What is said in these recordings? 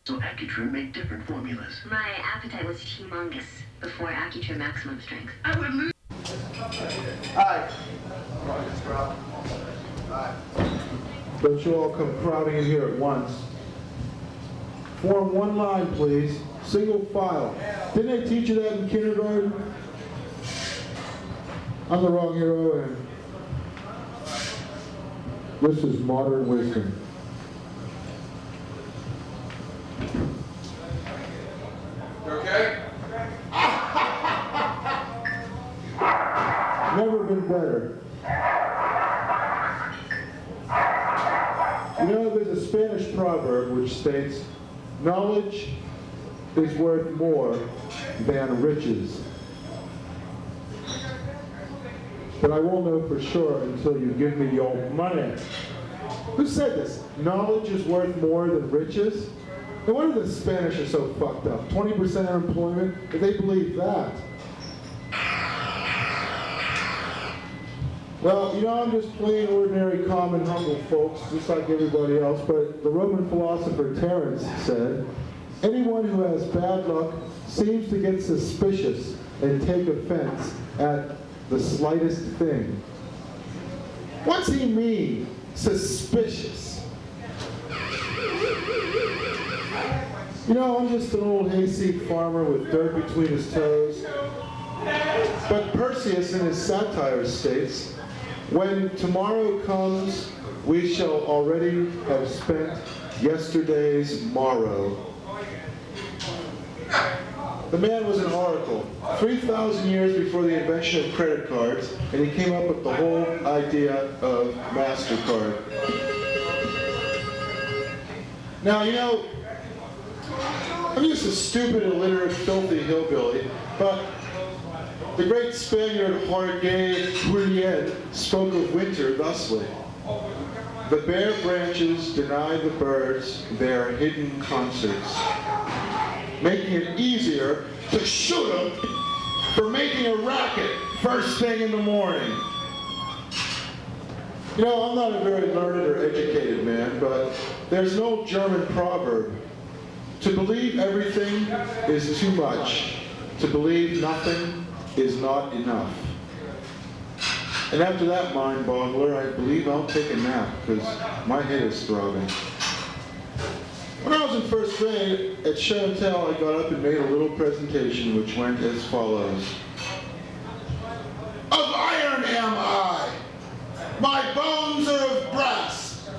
So Accutrim make different formulas. My appetite was humongous before Accutrim Maximum Strength. I would lose. Alright. Don't you all come crowding in here at once. Form one line, please. Single file. Didn't they teach you that in kindergarten? I'm the wrong hero, and this is modern wisdom. You okay? Never been better. You know, there's a Spanish proverb which states, knowledge is worth more than riches. But I won't know for sure until you give me your money. Who said this? Knowledge is worth more than riches? No wonder the Spanish are so fucked up. 20% unemployment, if they believe that. Well, you know, I'm just plain, ordinary, common, humble folks, just like everybody else, but the Roman philosopher Terence said, anyone who has bad luck seems to get suspicious and take offense at the slightest thing. What's he mean, suspicious? You know, I'm just an old hayseed farmer with dirt between his toes. But Perseus in his satire states, when tomorrow comes, we shall already have spent yesterday's morrow. The man was an oracle, 3,000 years before the invention of credit cards, and he came up with the whole idea of MasterCard. Now, you know, I'm just a stupid, illiterate, filthy hillbilly, but the great Spaniard Jorge Juliet spoke of winter thusly. The bare branches deny the birds their hidden concerts, making it easier to shoot them for making a racket first thing in the morning. You know, I'm not a very learned or educated man, but there's an old German proverb. To believe everything is too much. To believe nothing is not enough. And after that mind boggler, I believe I'll take a nap, because my head is throbbing. When I was in first grade at show and tell, I got up and made a little presentation which went as follows. Of iron am I, my bones are of brass,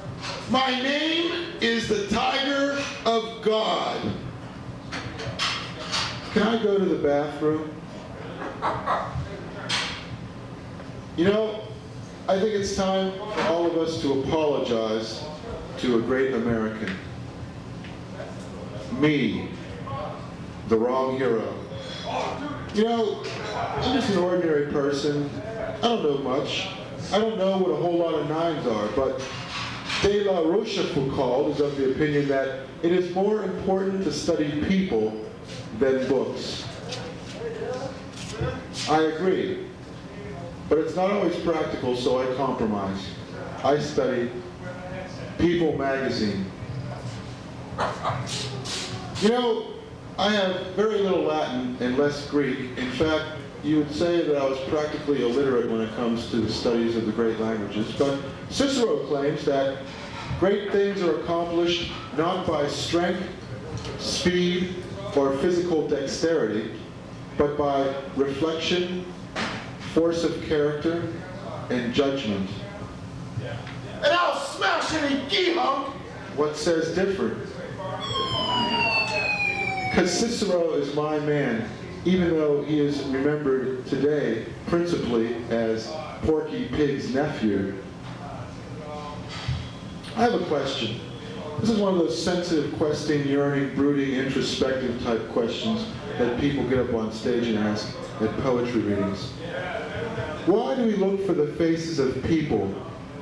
my name is the Tiger of God. Can I go to the bathroom? You know, I think it's time for all of us to apologize to a great American. Me, the wrong hero. You know, I'm just an ordinary person. I don't know much. I don't know what a whole lot of nines are, but De La Rochefoucauld is of the opinion that it is more important to study people than books. I agree, but it's not always practical, so I compromise. I study People magazine. You know, I have very little Latin and less Greek. In fact, you would say that I was practically illiterate when it comes to the studies of the great languages, but Cicero claims that great things are accomplished not by strength, speed, or physical dexterity, but by reflection, force of character, and judgment. And I'll smash any gee-hunk! What says different? Because Cicero is my man, even though he is remembered today principally as Porky Pig's nephew. I have a question. This is one of those sensitive, questing, yearning, brooding, introspective type questions that people get up on stage and ask at poetry readings. Why do we look for the faces of people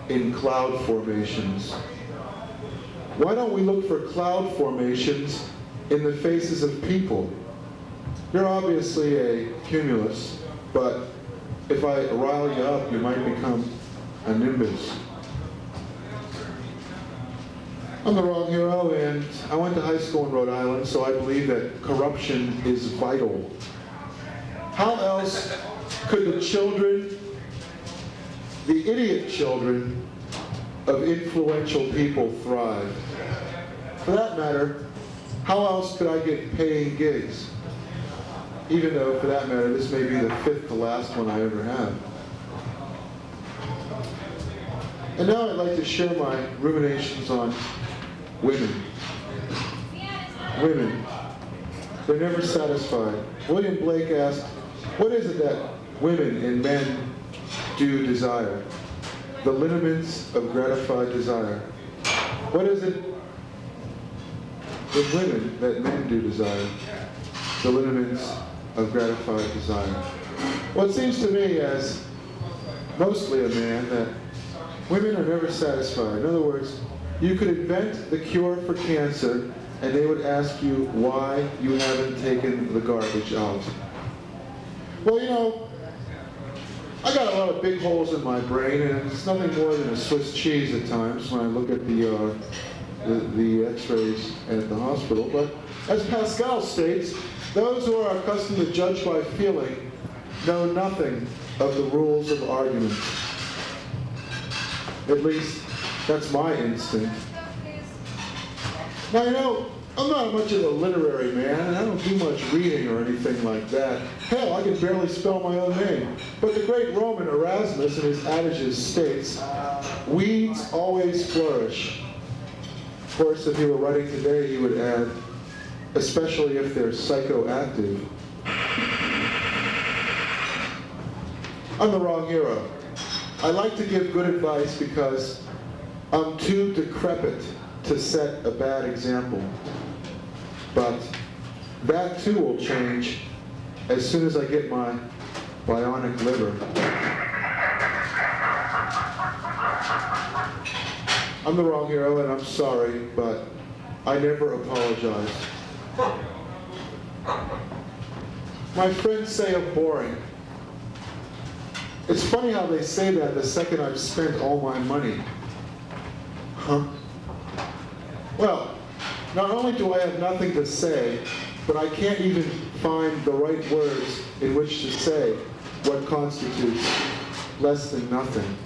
in cloud formations? Why don't we look for cloud formations in the faces of people? You're obviously a cumulus, but if I rile you up, you might become a nimbus. I'm the wrong hero, and I went to high school in Rhode Island, so I believe that corruption is vital. How else could the children, the idiot children, of influential people thrive? For that matter, how else could I get paying gigs? Even though, for that matter, this may be the 5th to last one I ever have. And now I'd like to share my ruminations on women. Women. They're never satisfied. William Blake asked, what is it that women and men do desire? The lineaments of gratified desire. What is it with women that men do desire? The lineaments of gratified desire. Well, it seems to me, as mostly a man, that women are never satisfied. In other words, you could invent the cure for cancer, and they would ask you why you haven't taken the garbage out. Well, you know, I got a lot of big holes in my brain, and it's nothing more than a Swiss cheese at times when I look at the x-rays at the hospital. But as Pascal states, those who are accustomed to judge by feeling know nothing of the rules of argument. At least, that's my instinct. Now, you know, I'm not much of a literary man, and I don't do much reading or anything like that. Hell, I can barely spell my own name. But the great Roman Erasmus in his Adages states, weeds always flourish. Of course, if he were writing today, he would add, especially if they're psychoactive. I'm the wrong hero. I like to give good advice because I'm too decrepit to set a bad example. But that too will change as soon as I get my bionic liver. I'm the wrong hero, and I'm sorry, but I never apologize. My friends say I'm boring. It's funny how they say that the second I've spent all my money. Huh? Well, not only do I have nothing to say, but I can't even find the right words in which to say what constitutes less than nothing.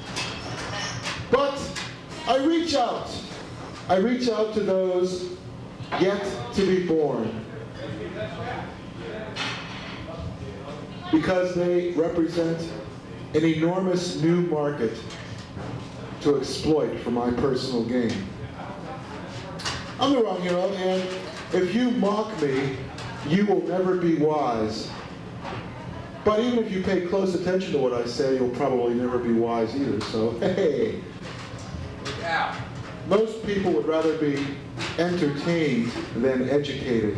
But I reach out. I reach out to those yet to be born, because they represent an enormous new market to exploit for my personal gain. I'm the wrong hero, and if you mock me, you will never be wise. But even if you pay close attention to what I say, you'll probably never be wise either, so hey. Yeah. Most people would rather be entertained than educated.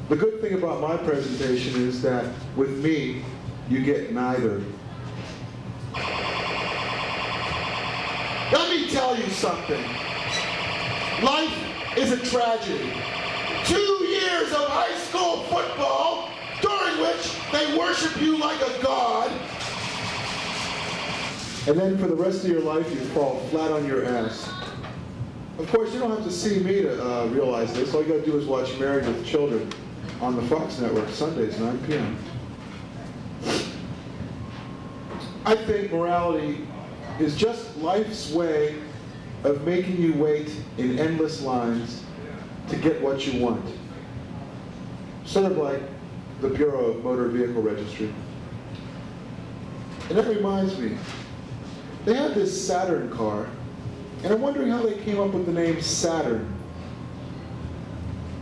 The good thing about my presentation is that with me, you get neither. Let me tell you something. Life is a tragedy. 2 years of high school football, during which they worship you like a god, and then for the rest of your life you fall flat on your ass. Of course, you don't have to see me to realize this. All you gotta do is watch Married with Children on the Fox Network, Sundays, 9 p.m. I think morality is just life's way of making you wait in endless lines to get what you want. Sort of like the Bureau of Motor Vehicle Registry. And that reminds me, they had this Saturn car, and I'm wondering how they came up with the name Saturn.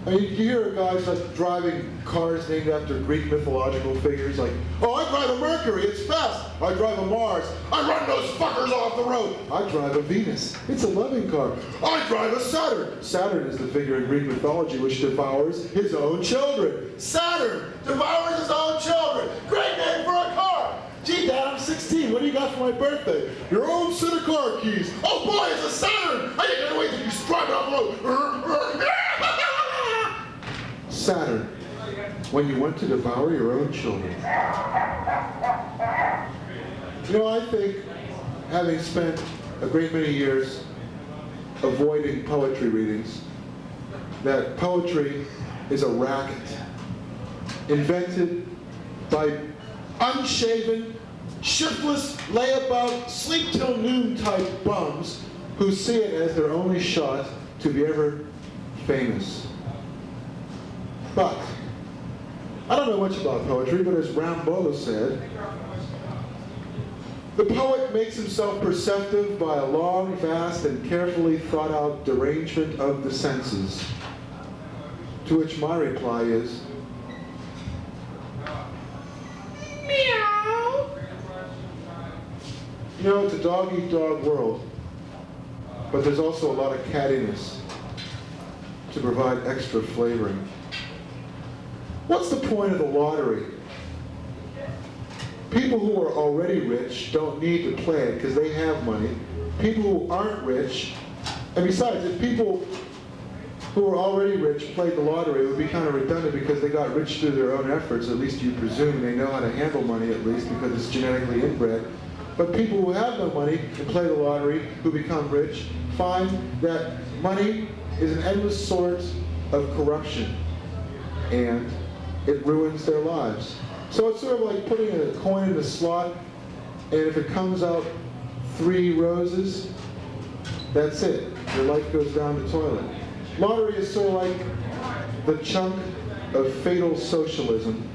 I mean, you hear of guys like driving cars named after Greek mythological figures, like, oh, I drive a Mercury, it's fast. I drive a Mars, I run those fuckers off the road. I drive a Venus, it's a loving car. I drive a Saturn. Saturn is the figure in Greek mythology which devours his own children. Saturn devours his own children. Great name for a car. Gee, Dad, I'm 16. What do you got for my birthday? Your own set of car keys. Oh boy, it's a Saturn. I can't wait till you drive it off the road. Saturn, when you want to devour your own children. You know, I think, having spent a great many years avoiding poetry readings, that poetry is a racket invented by unshaven, shiftless, layabout, sleep till noon type bums who see it as their only shot to be ever famous. But I don't know much about poetry, but as Rimbaud said, the poet makes himself perceptive by a long, vast, and carefully thought out derangement of the senses. To which my reply is, meow. You know, it's a dog-eat-dog world, but there's also a lot of cattiness to provide extra flavoring. What's the point of the lottery? People who are already rich don't need to play it because they have money. People who aren't rich, and besides, if people who are already rich played the lottery, it would be kind of redundant because they got rich through their own efforts. At least you presume they know how to handle money, at least, because it's genetically inbred. But people who have no money and play the lottery, who become rich, find that money is an endless source of corruption, and it ruins their lives. So it's sort of like putting a coin in a slot, and if it comes out 3 roses, that's it. Your life goes down the toilet. Lottery is sort of like the chunk of fatal socialism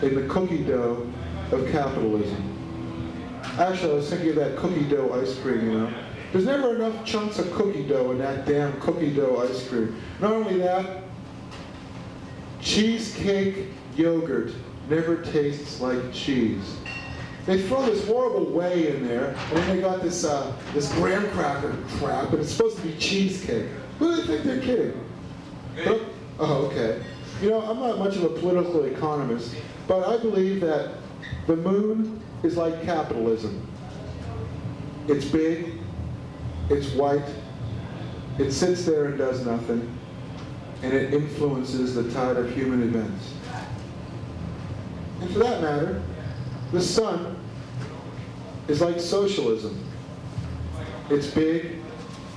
in the cookie dough of capitalism. Actually, I was thinking of that cookie dough ice cream, you know. There's never enough chunks of cookie dough in that damn cookie dough ice cream. Not only that, cheesecake yogurt never tastes like cheese. They throw this horrible whey in there, and then they got this graham cracker crap, and it's supposed to be cheesecake. Who do they think they're kidding? Me. Oh, okay. You know, I'm not much of a political economist, but I believe that the moon is like capitalism. It's big, it's white, it sits there and does nothing, and it influences the tide of human events. And for that matter, the sun is like socialism. It's big,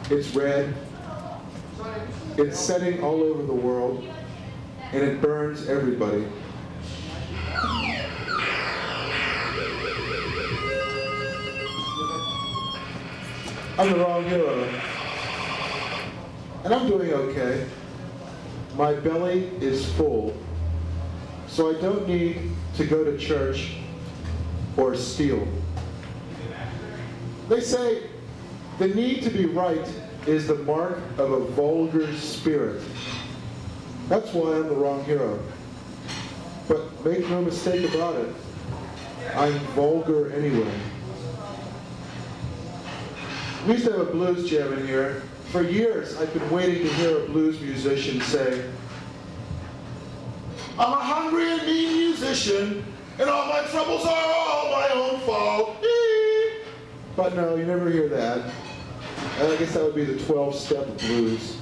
it's red, it's setting all over the world, and it burns everybody. I'm the wrong hero. And I'm doing okay. My belly is full, so I don't need to go to church or steal. They say the need to be right is the mark of a vulgar spirit. That's why I'm the wrong hero. But make no mistake about it, I'm vulgar anyway. We used to have a blues jam in here. For years, I've been waiting to hear a blues musician say, I'm a hungry and mean musician, and all my troubles are all my own fault. But no, you never hear that. And I guess that would be the 12-step blues.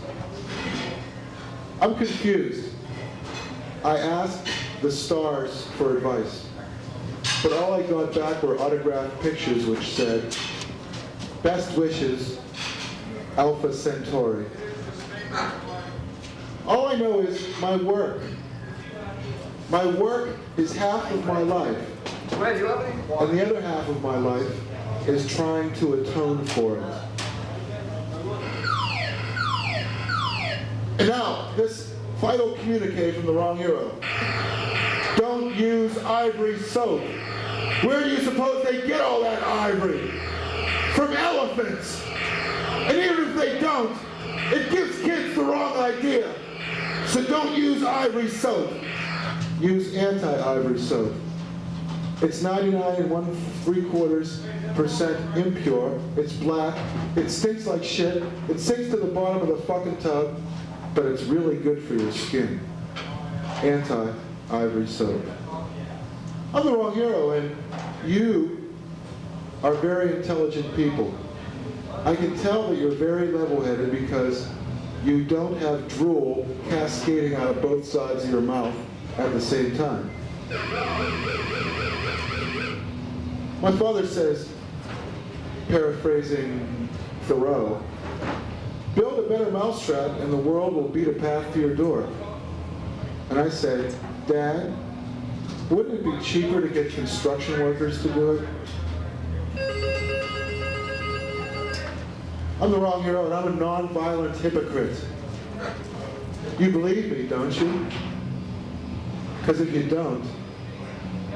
I'm confused. I asked the stars for advice, but all I got back were autographed pictures which said, best wishes, Alpha Centauri. All I know is my work. My work is half of my life, and the other half of my life is trying to atone for it. And now, this vital communique from the wrong hero. Don't use ivory soap. Where do you suppose they get all that ivory? From elephants. And even if they don't, it gives kids the wrong idea. So don't use ivory soap. Use anti-ivory soap. It's 99 1¾ impure. It's black. It stinks like shit. It sinks to the bottom of the fucking tub, but it's really good for your skin. Anti-ivory soap. I'm the wrong hero, and you are very intelligent people. I can tell that you're very level-headed because you don't have drool cascading out of both sides of your mouth at the same time. My father says, paraphrasing Thoreau, build a better mousetrap and the world will beat a path to your door. And I say, Dad, wouldn't it be cheaper to get construction workers to do it? I'm the wrong hero and I'm a non-violent hypocrite. You believe me, don't you? Because if you don't,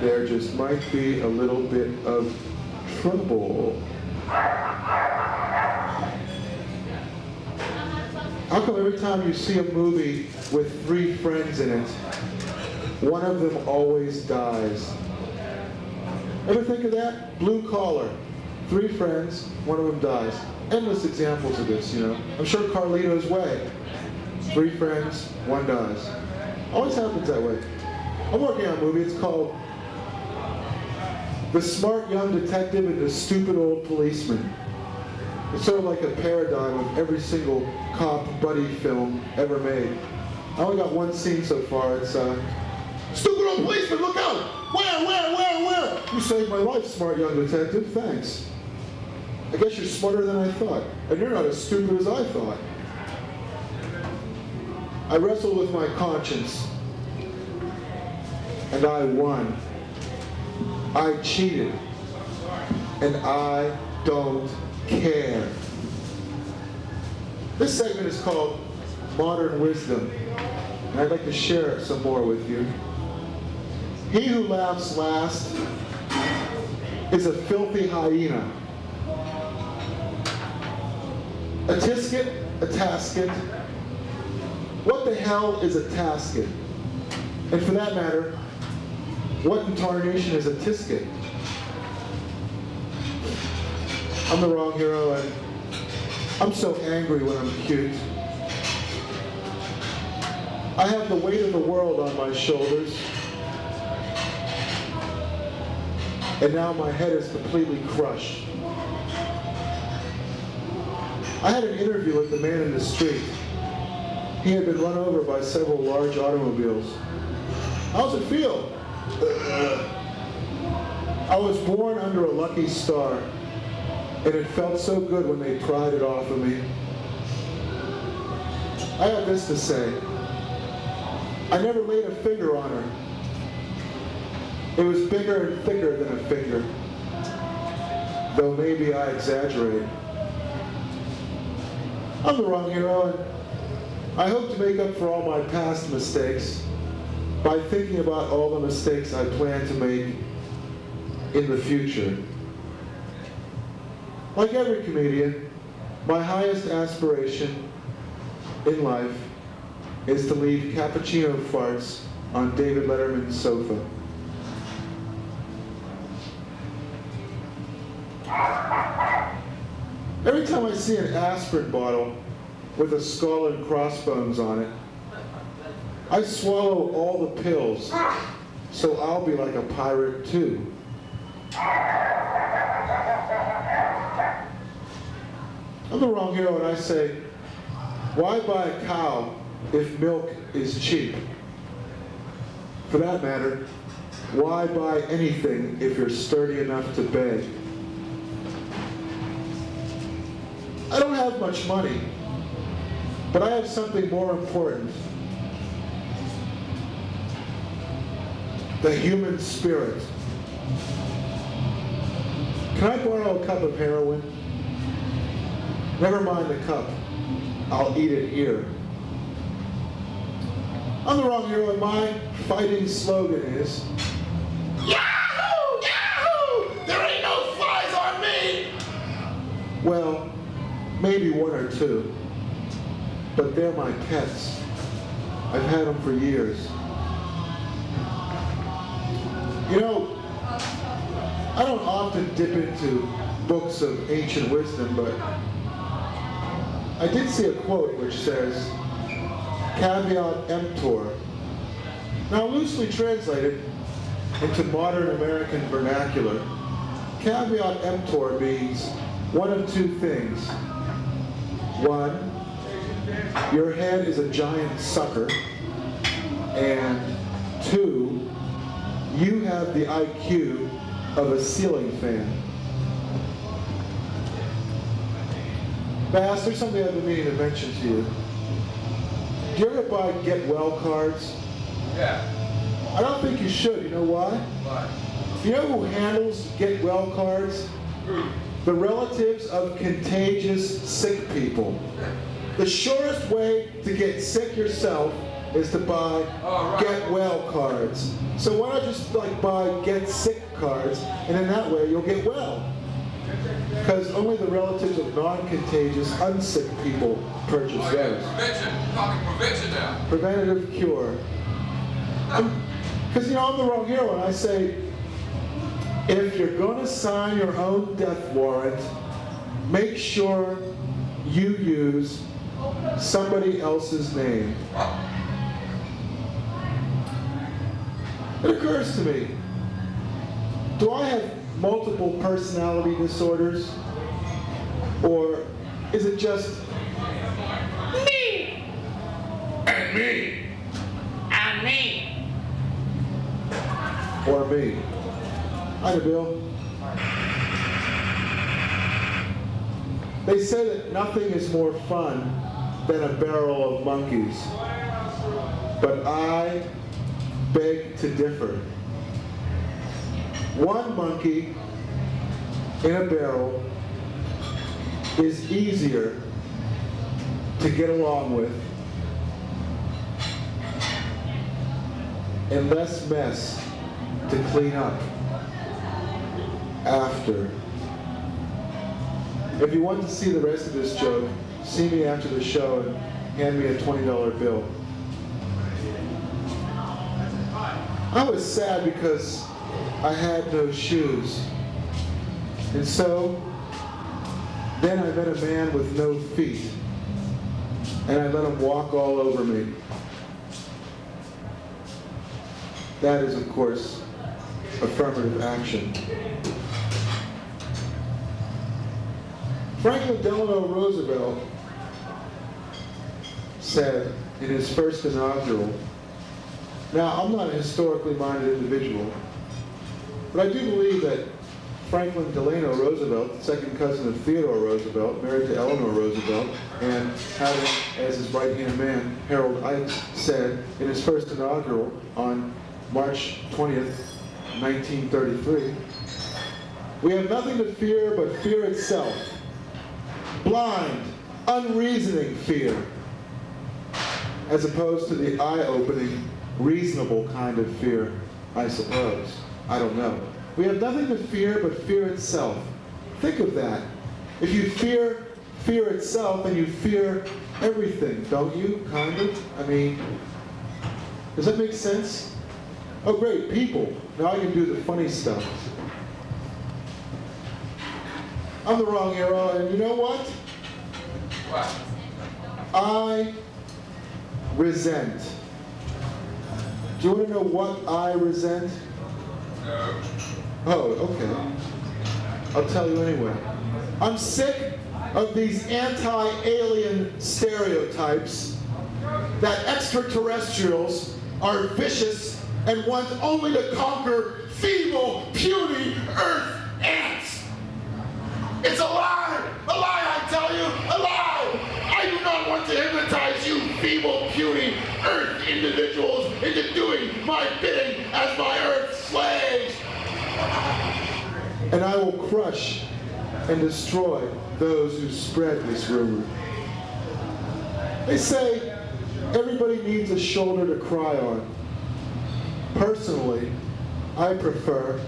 there just might be a little bit of trouble. How come every time you see a movie with 3 friends in it, one of them always dies? Ever think of that? Blue collar, 3 friends, one of them dies. Endless examples of this, you know. I'm sure Carlito's Way. 3 friends, 1 dies. Always happens that way. I'm working on a movie, it's called The Smart Young Detective and the Stupid Old Policeman. It's sort of like a paradigm of every single cop buddy film ever made. I only got 1 scene so far. It's, stupid old policeman, look out! Where? You saved my life, smart young detective, thanks. I guess you're smarter than I thought, and you're not as stupid as I thought. I wrestled with my conscience, and I won. I cheated, and I don't care. This segment is called Modern Wisdom, and I'd like to share some more with you. He who laughs last is a filthy hyena. A tisket, a tasket. What the hell is a tasket? And for that matter, what in tarnation is a tisket? I'm the wrong hero, and I'm so angry when I'm cute. I have the weight of the world on my shoulders, and now my head is completely crushed. I had an interview with the man in the street. He had been run over by several large automobiles. How's it feel? I was born under a lucky star, and it felt so good when they pried it off of me. I have this to say. I never laid a finger on her. It was bigger and thicker than a finger, though maybe I exaggerate. I'm the wrong hero, and I hope to make up for all my past mistakes by thinking about all the mistakes I plan to make in the future. Like every comedian, my highest aspiration in life is to leave cappuccino farts on David Letterman's sofa. Every time I see an aspirin bottle with a skull and crossbones on it, I swallow all the pills, so I'll be like a pirate too. I'm the wrong hero and I say, why buy a cow if milk is cheap? For that matter, why buy anything if you're sturdy enough to beg? I don't have much money, but I have something more important. The human spirit. Can I borrow a cup of heroin? Never mind the cup. I'll eat it here. I'm the wrong hero, and my fighting slogan is, Yahoo! Yahoo! There ain't no flies on me! Well, maybe 1 or 2, but they're my pets. I've had them for years. You know, I don't often dip into books of ancient wisdom, but I did see a quote which says, caveat emptor. Now, loosely translated into modern American vernacular, caveat emptor means one of 2 things. 1, your head is a giant sucker, and 2, you have the IQ of a ceiling fan. Bass, there's something I've been meaning to mention to you. Do you ever buy get well cards? Yeah. I don't think you should. You know why? Why? You know who handles get well cards? Who? The relatives of contagious sick people. The surest way to get sick yourself is to buy get well cards. So why not just buy get sick cards, and in that way you'll get well. Because only the relatives of non-contagious, unsick people purchase Oh, those. yeah. Prevention. We're talking prevention now. Preventative cure. Because, I'm the wrong hero when I say, if you're going to sign your own death warrant, make sure you use somebody else's name. It occurs to me, do I have multiple personality disorders? Or is it just me and me and me? Or me? Hi, Bill. They say that nothing is more fun than a barrel of monkeys. But I beg to differ. One monkey in a barrel is easier to get along with and less mess to clean up after. If you want to see the rest of this joke, see me after the show and hand me a $20 bill. I was sad because I had no shoes. And so, then I met a man with no feet. And I let him walk all over me. That is, of course, affirmative action. Franklin Delano Roosevelt said in his first inaugural, now I'm not a historically minded individual, but I do believe that Franklin Delano Roosevelt, second cousin of Theodore Roosevelt, married to Eleanor Roosevelt, and having as his right-hand man, Harold Ikes, said in his first inaugural on March 20th, 1933, we have nothing to fear but fear itself. Blind, unreasoning fear, as opposed to the eye-opening, reasonable kind of fear, I suppose. I don't know. We have nothing to fear but fear itself. Think of that. If you fear fear itself, then you fear everything, don't you? Kind of? I mean, does that make sense? Oh great, people. Now I can do the funny stuff. I'm the wrong hero, and you know what? What? I resent. Do you want to know what I resent? No. Oh, okay. I'll tell you anyway. I'm sick of these anti-alien stereotypes that extraterrestrials are vicious and want only to conquer feeble, puny Earth ants. It's a lie! A lie, I tell you! A lie! I do not want to hypnotize you feeble, puny Earth individuals into doing my bidding as my Earth slaves! And I will crush and destroy those who spread this rumor. They say everybody needs a shoulder to cry on. Personally, I prefer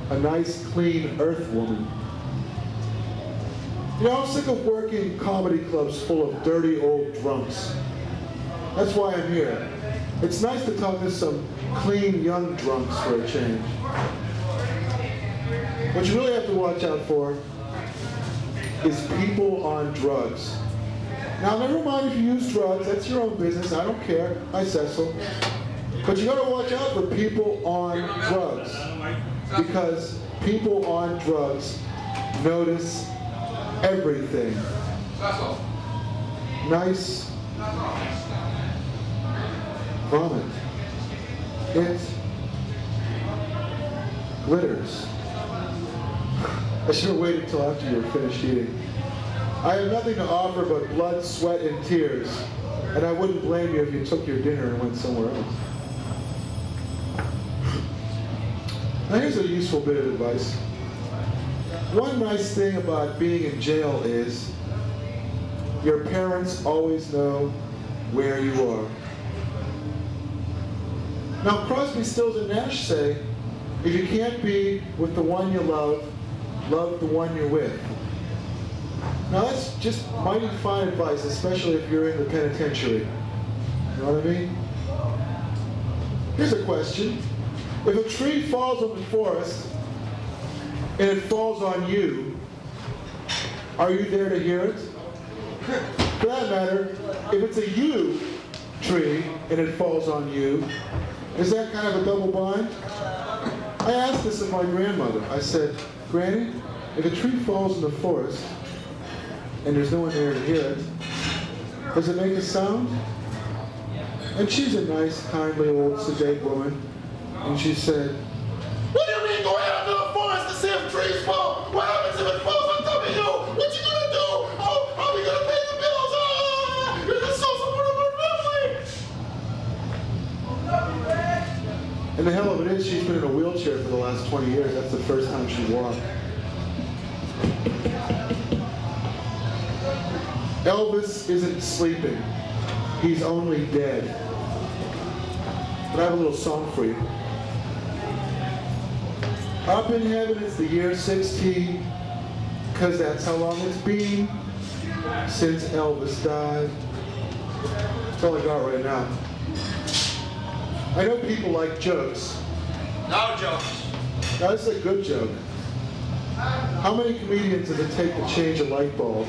a nice, clean Earth woman. You know, I'm sick of working comedy clubs full of dirty old drunks. That's why I'm here. It's nice to talk to some clean, young drunks for a change. What you really have to watch out for is people on drugs. Now, never mind if you use drugs, that's your own business, I don't care, hi Cecil. But you gotta watch out for people on drugs. Because people on drugs notice everything. Nice vomit. It glitters. I should have waited till after you were finished eating. I have nothing to offer but blood, sweat, and tears, and I wouldn't blame you if you took your dinner and went somewhere else. Now here's a useful bit of advice. One nice thing about being in jail is your parents always know where you are. Now Crosby, Stills, and Nash say, if you can't be with the one you love, love the one you're with. Now that's just mighty fine advice, especially if you're in the penitentiary. You know what I mean? Here's a question. If a tree falls in the forest and it falls on you, are you there to hear it? For that matter, if it's a you tree and it falls on you, is that kind of a double bind? I asked this of my grandmother. I said, Granny, if a tree falls in the forest and there's no one there to hear it, does it make a sound? And she's a nice, kindly, old, sedate woman. And she said, what do you mean go out into the forest to see if trees fall? What happens if it falls on top of you? What you gonna do? How are we gonna pay the bills? You're the sole support of our family! And the hell of it is, she's been in a wheelchair for the last 20 years. That's the first time she walked. Elvis isn't sleeping. He's only dead. But I have a little song for you. Up in heaven it's the year 16, 'cause that's how long it's been since Elvis died. That's all I got right now. I know people like jokes. No jokes. Now this is a good joke. How many comedians does it take to change a light bulb?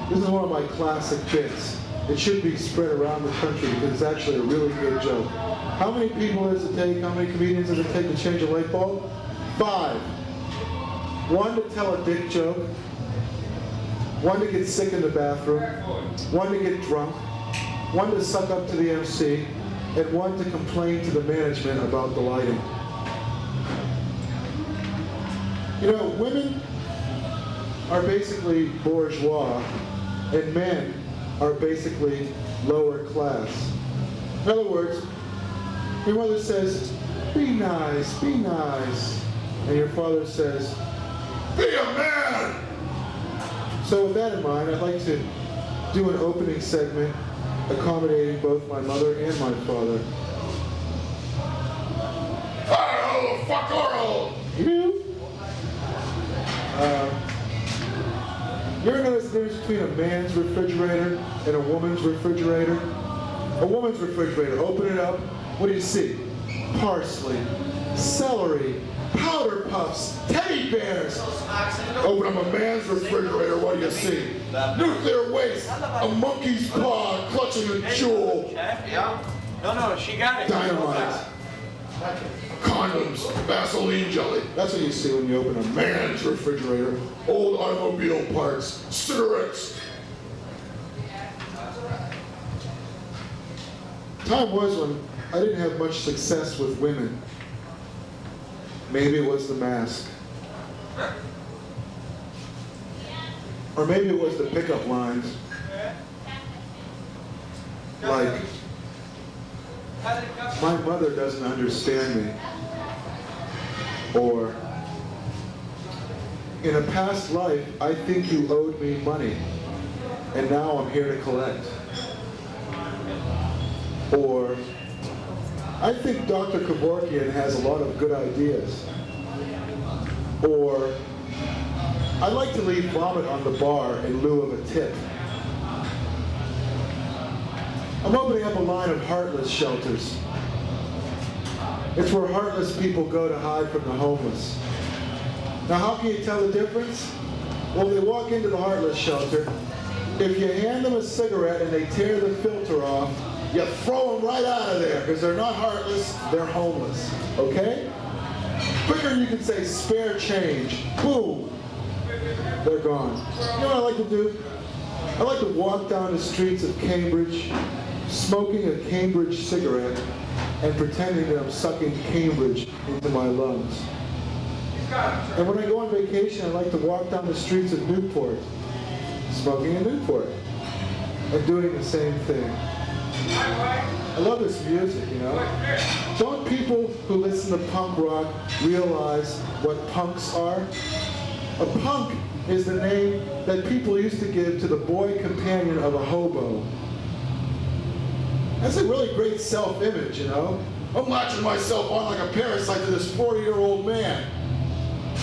This is one of my classic bits. It should be spread around the country because it's actually a really good joke. How many people does it take, how many comedians does it take to change a light bulb? 5. One to tell a dick joke, one to get sick in the bathroom, one to get drunk, one to suck up to the MC, and one to complain to the management about the lighting. You know, women are basically bourgeois, and men are basically lower class. In other words, your mother says, be nice, and your father says, be a man! So with that in mind, I'd like to do an opening segment accommodating both my mother and my father. Hello, fuck oral! You? You ever notice the difference between a man's refrigerator and a woman's refrigerator? A woman's refrigerator, open it up, what do you see? Parsley, celery, powder puffs, teddy bears. Open up a man's refrigerator, what do you see? Nuclear waste, a monkey's paw clutching a jewel. Yeah. No, she got it. Dynamite. Condoms, Vaseline jelly. That's what you see when you open a man's refrigerator. Old automobile parts, cigarettes. Time was when I didn't have much success with women. Maybe it was the mask. Or maybe it was the pickup lines. Like, my mother doesn't understand me. Or, in a past life, I think you owed me money, and now I'm here to collect. Or, I think Dr. Kevorkian has a lot of good ideas. Or, I like to leave vomit on the bar in lieu of a tip. I'm opening up a line of heartless shelters. It's where heartless people go to hide from the homeless. Now how can you tell the difference? Well, they walk into the heartless shelter. If you hand them a cigarette and they tear the filter off, you throw them right out of there because they're not heartless, they're homeless. Okay? Quicker you can say spare change. Boom. They're gone. You know what I like to do? I like to walk down the streets of Cambridge, smoking a Cambridge cigarette and pretending that I'm sucking Cambridge into my lungs. And when I go on vacation, I like to walk down the streets of Newport, smoking in Newport, and doing the same thing. I love this music, you know. Don't people who listen to punk rock realize what punks are? A punk is the name that people used to give to the boy companion of a hobo. That's a really great self-image, you know. I'm latching myself on like a parasite to this 40-year-old man.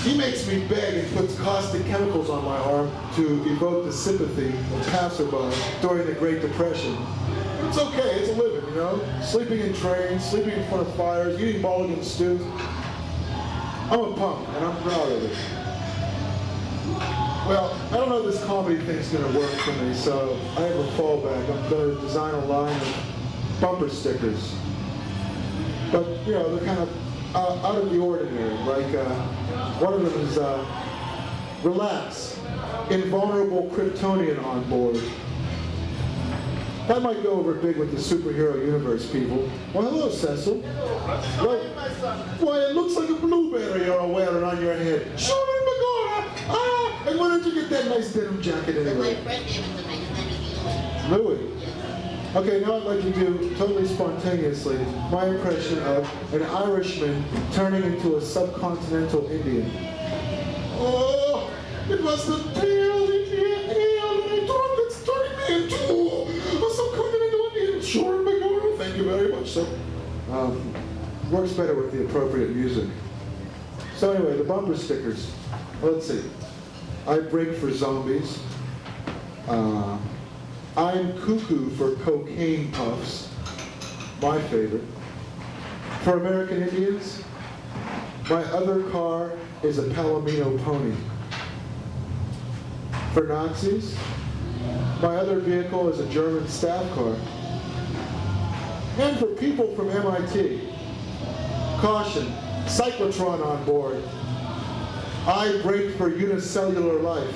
He makes me beg and puts caustic chemicals on my arm to evoke the sympathy of passerby during the Great Depression. It's okay, it's a living, you know? Sleeping in trains, sleeping in front of fires, eating mulligan stews. I'm a punk, and I'm proud of it. Well, I don't know if this comedy thing's going to work for me, so I have a fallback. I'm going to design a line of bumper stickers. But, you know, they're kind of out of the ordinary. Like, one of them is, relax, invulnerable Kryptonian on board. That might go over big with the superhero universe, people. Well, hello, Cecil. Well, why, it looks like a blueberry you're wearing on your head. Sure, Magora! Ah! And why don't you get that nice denim jacket anyway? My friend gave it to me. His name is Louis. Louis. Okay, now I'd like to do, totally spontaneously, my impression of an Irishman turning into a subcontinental Indian. Oh, it was the pale Indian ale that I drunk that's turning me into a subcontinental Indian. Sure, Magora. Thank you very much, sir. Works better with the appropriate music. So anyway, the bumper stickers. Let's see. I break for zombies. I'm cuckoo for cocaine puffs, my favorite. For American Indians, my other car is a Palomino pony. For Nazis, my other vehicle is a German staff car. And for people from MIT, caution, cyclotron on board. I break for unicellular life.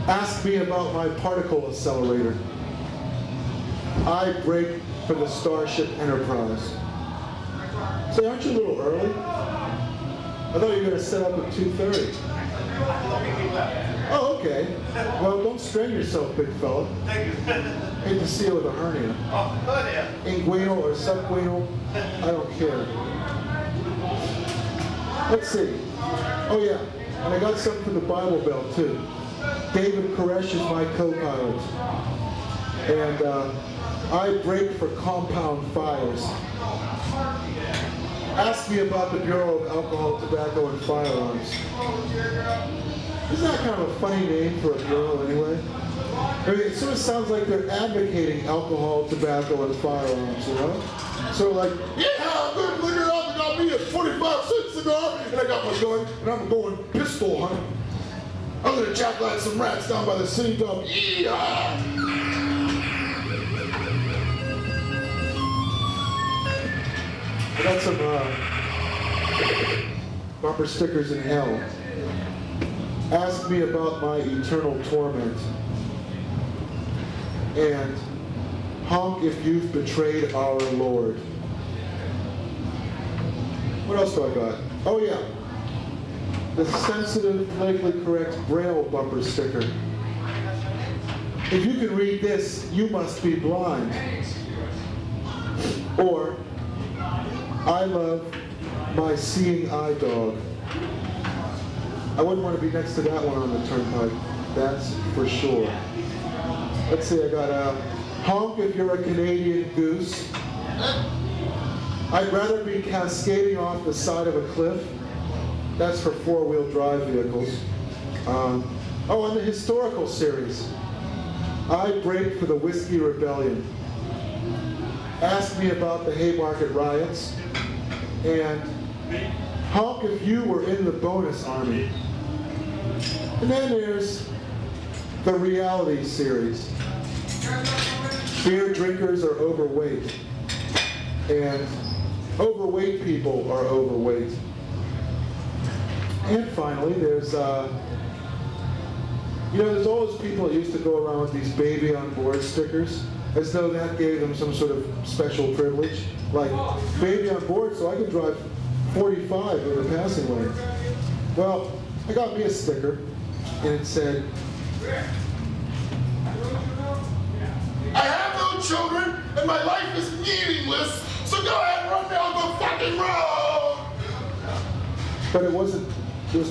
Ask me about my particle accelerator. I break for the Starship Enterprise. Say, aren't you a little early? I thought you were going to set up at 2:30. Oh, okay. Well, don't strain yourself, big fella. Hate to see you with a hernia. Inguinal or subguinal, I don't care. Let's see. Oh, yeah. And I got something for the Bible Belt, too. David Koresh is my co-pilot. And I break for compound fires. Ask me about the Bureau of Alcohol, Tobacco, and Firearms. Isn't that kind of a funny name for a bureau anyway? I mean, it sort of sounds like they're advocating alcohol, tobacco, and firearms, you know? So like, yeah, good liquor out, I got me a 45-cent cigar, and I got my gun, and I'm going pistol hunting. I'm gonna jacklight some rats down by the city dump. Yeah! I got some bumper stickers in hell. Ask me about my eternal torment. And honk if you've betrayed our Lord. What else do I got? Oh yeah. The sensitive, politically correct Braille bumper sticker. If you can read this, you must be blind. Or, I love my seeing eye dog. I wouldn't want to be next to that one on the turnpike. That's for sure. Let's see, I got honk if you're a Canadian goose. I'd rather be cascading off the side of a cliff. That's for four-wheel drive vehicles. Oh, and the historical series. I break for the Whiskey Rebellion. Ask me about the Haymarket riots. And honk if you were in the bonus army. And then there's the reality series. Beer drinkers are overweight. And overweight people are overweight. And finally, there's, there's always people that used to go around with these baby on board stickers, as though that gave them some sort of special privilege. Like, baby on board, so I can drive 45 in the passing lane. Well, I got me a sticker, and it said, I have no children, and my life is meaningless, so go ahead and run down the fucking road! But it was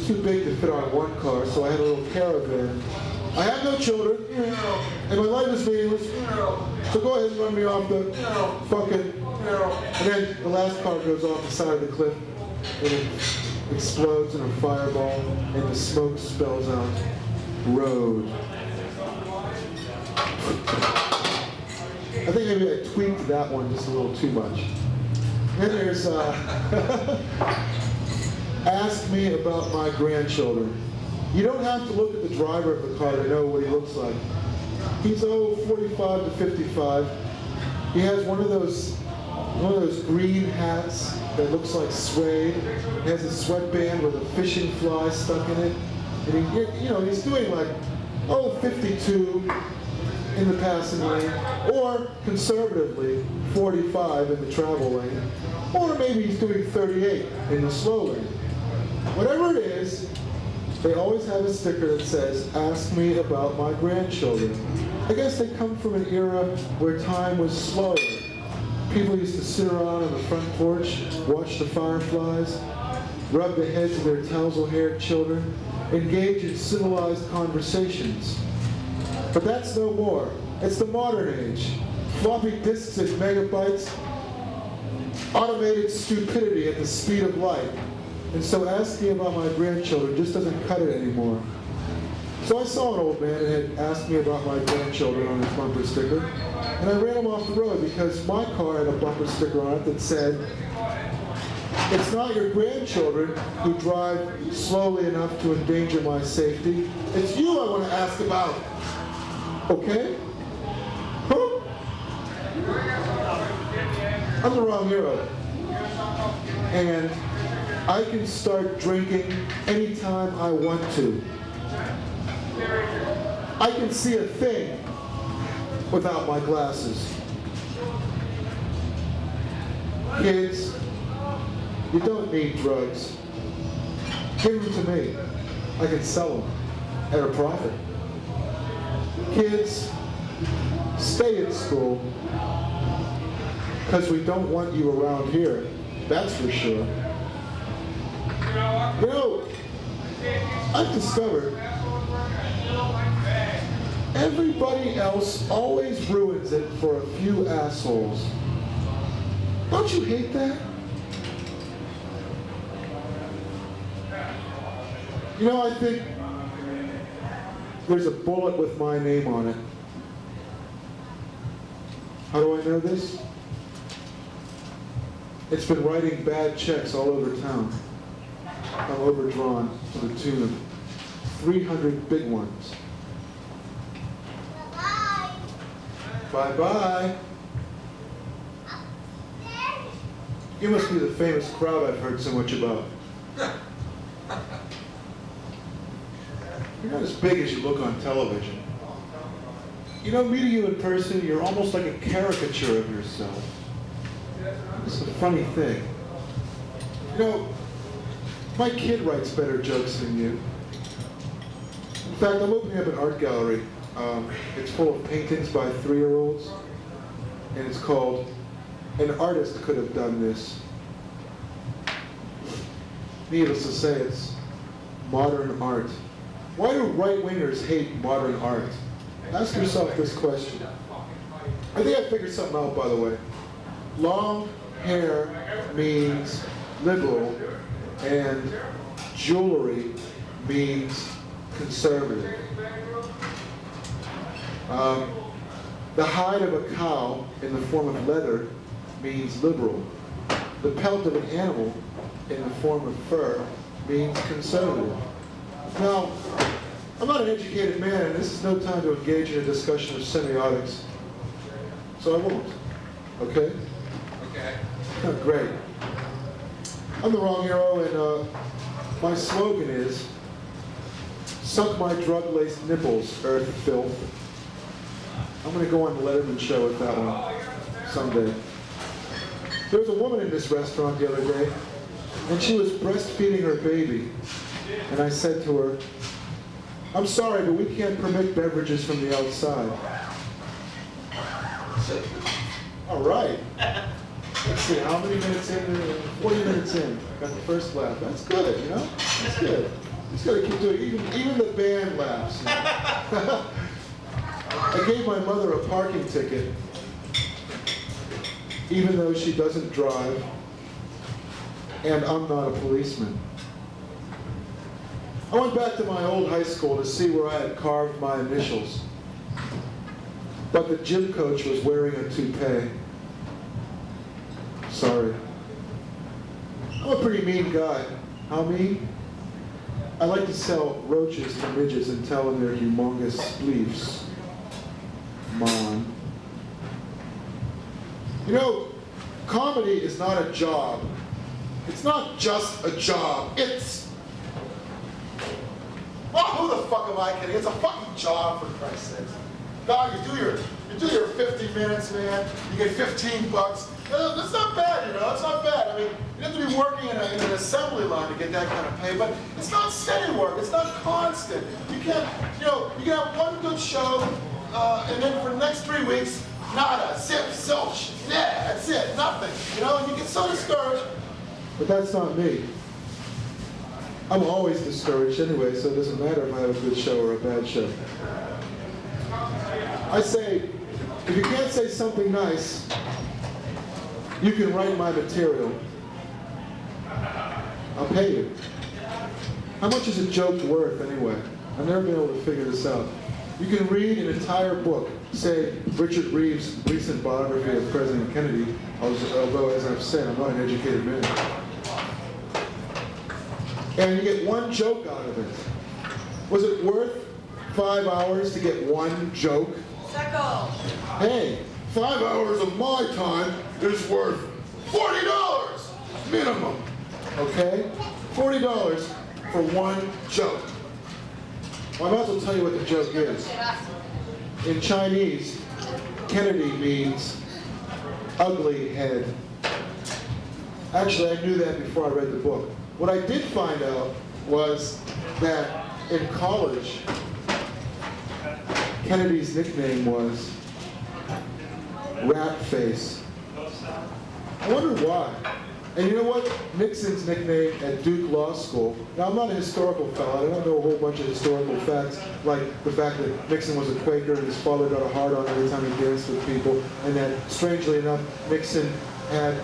too big to fit on one car, so I had a little caravan. I have no children, and my life is meaningless, so go ahead and run me off the fucking... And then the last car goes off the side of the cliff, and it explodes in a fireball, and the smoke spells out, road. I think maybe I tweaked that one just a little too much. Then there's, ask me about my grandchildren. You don't have to look at the driver of the car to know what he looks like. He's 45 to 55. He has one of those green hats that looks like suede. He has a sweatband with a fishing fly stuck in it. And he's doing like, 52 in the passing lane, or conservatively, 45 in the travel lane, or maybe he's doing 38 in the slow lane. Whatever it is, they always have a sticker that says, ask me about my grandchildren. I guess they come from an era where time was slower. People used to sit around on the front porch, watch the fireflies, rub the heads of their tousle-haired children, engage in civilized conversations. But that's no more. It's the modern age. Floppy disks and megabytes, automated stupidity at the speed of light. And so asking about my grandchildren just doesn't cut it anymore. So I saw an old man that had asked me about my grandchildren on his bumper sticker, and I ran him off the road because my car had a bumper sticker on it that said, it's not your grandchildren who drive slowly enough to endanger my safety. It's you I want to ask about. Okay? Huh? I'm the wrong hero. And I can start drinking anytime I want to. I can see a thing without my glasses. Kids, you don't need drugs. Give them to me. I can sell them at a profit. Kids, stay in school, because we don't want you around here, that's for sure. You know, I've discovered everybody else always ruins it for a few assholes. Don't you hate that? You know, I think there's a bullet with my name on it. How do I know this? It's been writing bad checks all over town. I'm overdrawn to the tune of 300 big ones. Bye-bye. You must be the famous crowd I've heard so much about. You're not as big as you look on television. You know, meeting you in person, you're almost like a caricature of yourself. It's a funny thing. You know, my kid writes better jokes than you. In fact, I'm opening up an art gallery. It's full of paintings by 3-year-olds, and it's called An Artist Could Have Done This. Needless to say, it's modern art. Why do right-wingers hate modern art? Ask yourself this question. I think I figured something out, by the way. Long hair means liberal, and jewelry means conservative. The hide of a cow in the form of leather means liberal. The pelt of an animal in the form of fur means conservative. Now, I'm not an educated man, and this is no time to engage in a discussion of semiotics, so I won't. Okay? Okay. Great. I'm the wrong hero, and my slogan is, suck my drug-laced nipples, earth filth. I'm going to go on the Letterman show with that one someday. There was a woman in this restaurant the other day and she was breastfeeding her baby. And I said to her, "I'm sorry, but we can't permit beverages from the outside." All right. Let's see, how many minutes in? 40 minutes in. Got the first laugh. That's good, you know? That's good. Just gotta keep doing it. Even the band laughs. You know? I gave my mother a parking ticket, even though she doesn't drive, and I'm not a policeman. I went back to my old high school to see where I had carved my initials, but the gym coach was wearing a toupee. Sorry. I'm a pretty mean guy. How mean? I like to sell roaches to midgets and tell them they're humongous spleefs. Mon. You know, comedy is not a job. It's not just a job. It's... Oh, who the fuck am I kidding? It's a fucking job, for Christ's sake. God, you do your 50 minutes, man. You get 15 bucks. That's not bad, you know. It's not bad. I mean, you have to be working in an assembly line to get that kind of pay, but it's not steady work. It's not constant. You can't, you know, you can have one good show, and then for the next 3 weeks, nada, zip, zilch, yeah, that's it, nothing. You know, and you get so discouraged. But that's not me. I'm always discouraged anyway, so it doesn't matter if I have a good show or a bad show. I say, if you can't say something nice, you can write my material. I'll pay you. How much is a joke worth anyway? I've never been able to figure this out. You can read an entire book, say Richard Reeves' recent biography of President Kennedy, although as I've said, I'm not an educated man. And you get one joke out of it. Was it worth 5 hours to get one joke? Hey, 5 hours of my time is worth $40 minimum. Okay? $40 for one joke. Well, I might as well tell you what the joke is. In Chinese, Kennedy means ugly head. Actually, I knew that before I read the book. What I did find out was that in college, Kennedy's nickname was Rat Face. I wonder why. And you know what? Nixon's nickname at Duke Law School. Now, I'm not a historical fellow. I don't know a whole bunch of historical facts, like the fact that Nixon was a Quaker and his father got a hard-on every time he danced with people, and that, strangely enough, Nixon had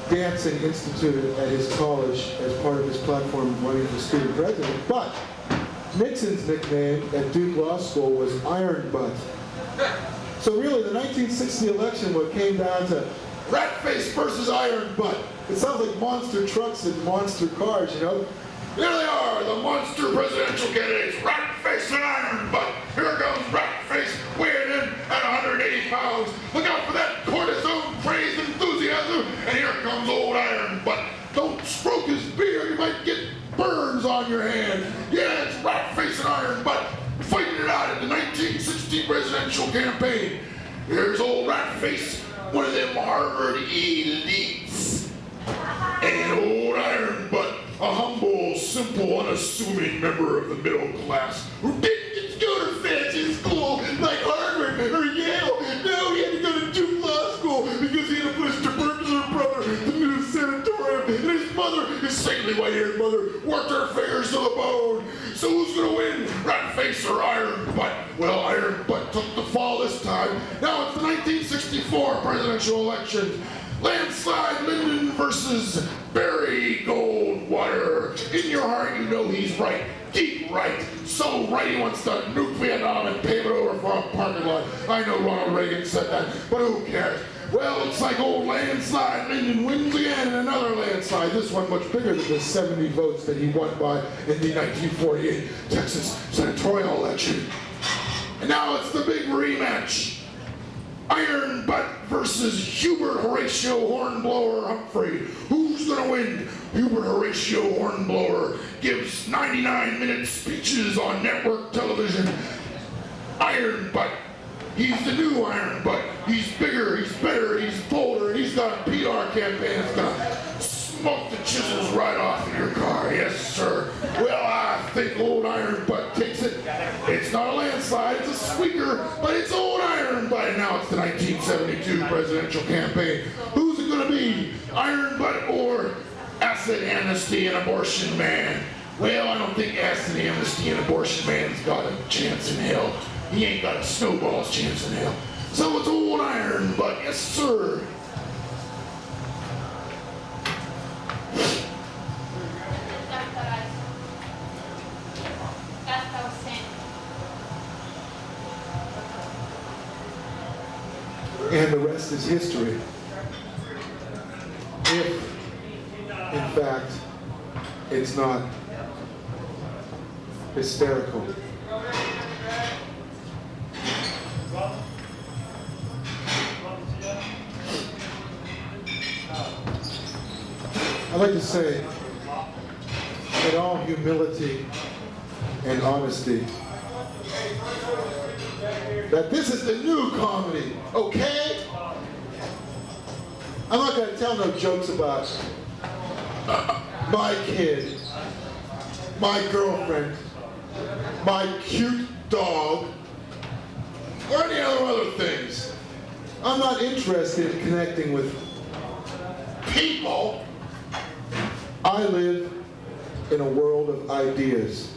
dancing instituted at his college as part of his platform running for student president. But Nixon's nickname at Duke Law School was Iron Butt. So really, the 1960 election, what came down to Rat Face versus Iron Butt. It sounds like monster trucks and monster cars, you know? Here they are, the monster presidential candidates, Rat Face and Iron Butt. Here comes Rat Face weighing in at 180 pounds. Look out for that cortisone praise enthusiasm. And here comes old Iron Butt. Don't stroke his beard, you might get burns on your hand. Yeah, it's Rat Face and Iron Butt fighting it out in the 1960 presidential campaign. Here's old Rat Face, one of them Harvard elites. And old Iron Butt, a humble, simple, unassuming member of the middle class who didn't get to go to fancy school like Harvard or Yale. No, he had to go to Duke Law School because he had a place to burn her brother, the new sanatorium, and his mother, his saintly white-haired mother, worked her fingers to the bone. So who's gonna win, Rat Face or Iron Butt? Well, Iron Butt took the fall this time. Now it's the 1964 presidential election. Landslide Lyndon versus Barry Goldwater. In your heart, you know he's right. Deep right. So right he wants to nuke Vietnam and pave it over for a parking lot. I know Ronald Reagan said that, but who cares? Well, looks like old Landslide Lyndon wins again in another landslide. This one much bigger than the 70 votes that he won by in the 1948 Texas senatorial election. And now it's the big rematch. Iron Butt versus Hubert Horatio Hornblower Humphrey. Who's gonna win? Hubert Horatio Hornblower gives 99-minute speeches on network television. Iron Butt, he's the new Iron Butt. He's bigger, he's better, he's bolder, and he's got a PR campaign that's gonna smoke the chips But it's old iron butt. Now it's the 1972 presidential campaign. Who's it gonna be? Iron butt or acid amnesty and abortion man? Well, I don't think acid amnesty and abortion man's got a chance in hell. He ain't got a snowball's chance in hell. So it's old iron butt, yes sir. And the rest is history. If, in fact, it's not hysterical. I'd like to say, in all humility and honesty, that this is the new comedy, okay? I'm not going to tell no jokes about my kid, my girlfriend, my cute dog, or any other things. I'm not interested in connecting with people. I live in a world of ideas.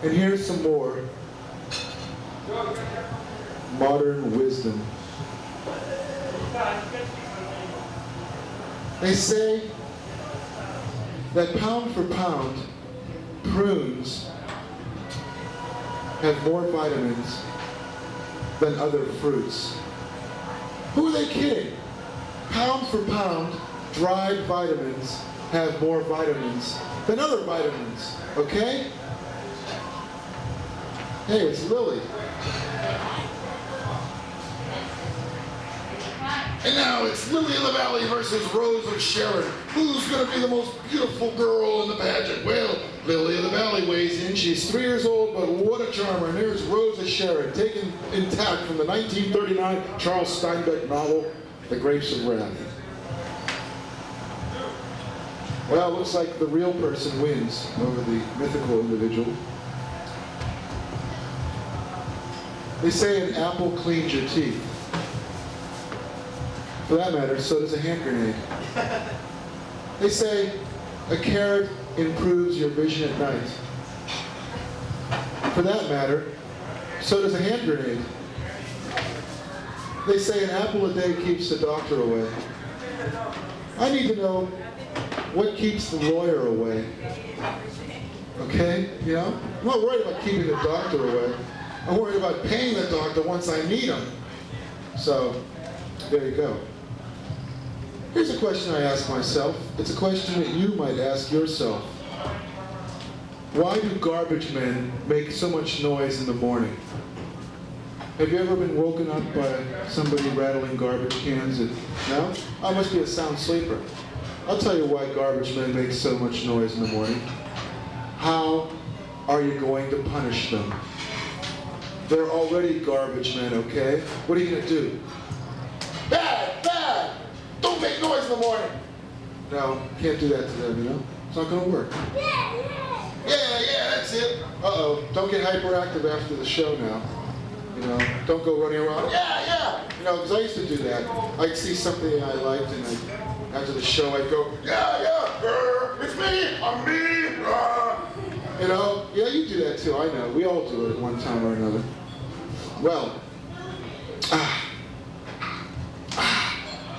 And here's some more modern wisdom. They say that pound for pound, prunes have more vitamins than other fruits. Who are they kidding? Pound for pound, dried vitamins have more vitamins than other vitamins, okay? Hey, it's Lily. And now it's Lily of the Valley versus Rose of Sharon. Who's going to be the most beautiful girl in the pageant? Well, Lily of the Valley weighs in. She's 3 years old, but what a charmer. And here's Rose of Sharon, taken intact from the 1939 Charles Steinbeck novel, The Grapes of Wrath. Well, it looks like the real person wins over the mythical individual. They say an apple cleans your teeth. For that matter, so does a hand grenade. They say a carrot improves your vision at night. For that matter, so does a hand grenade. They say an apple a day keeps the doctor away. I need to know what keeps the lawyer away. Okay? You know? I'm not worried about keeping the doctor away. I'm worried about paying the doctor once I need him. So, there you go. Here's a question I ask myself. It's a question that you might ask yourself. Why do garbage men make so much noise in the morning? Have you ever been woken up by somebody rattling garbage cans? No? I must be a sound sleeper. I'll tell you why garbage men make so much noise in the morning. How are you going to punish them? They're already garbage men, okay? What are you going to do? Bad! Bad! Don't make noise in the morning! No, can't do that to them, you know? It's not going to work. Yeah, that's it. Uh-oh, don't get hyperactive after the show now. You know, don't go running around, yeah! You know, because I used to do that. I'd see something I liked, and after the show, I'd go, yeah, it's me, I'm me, You know, yeah, you do that too, I know. We all do it at one time or another. Well,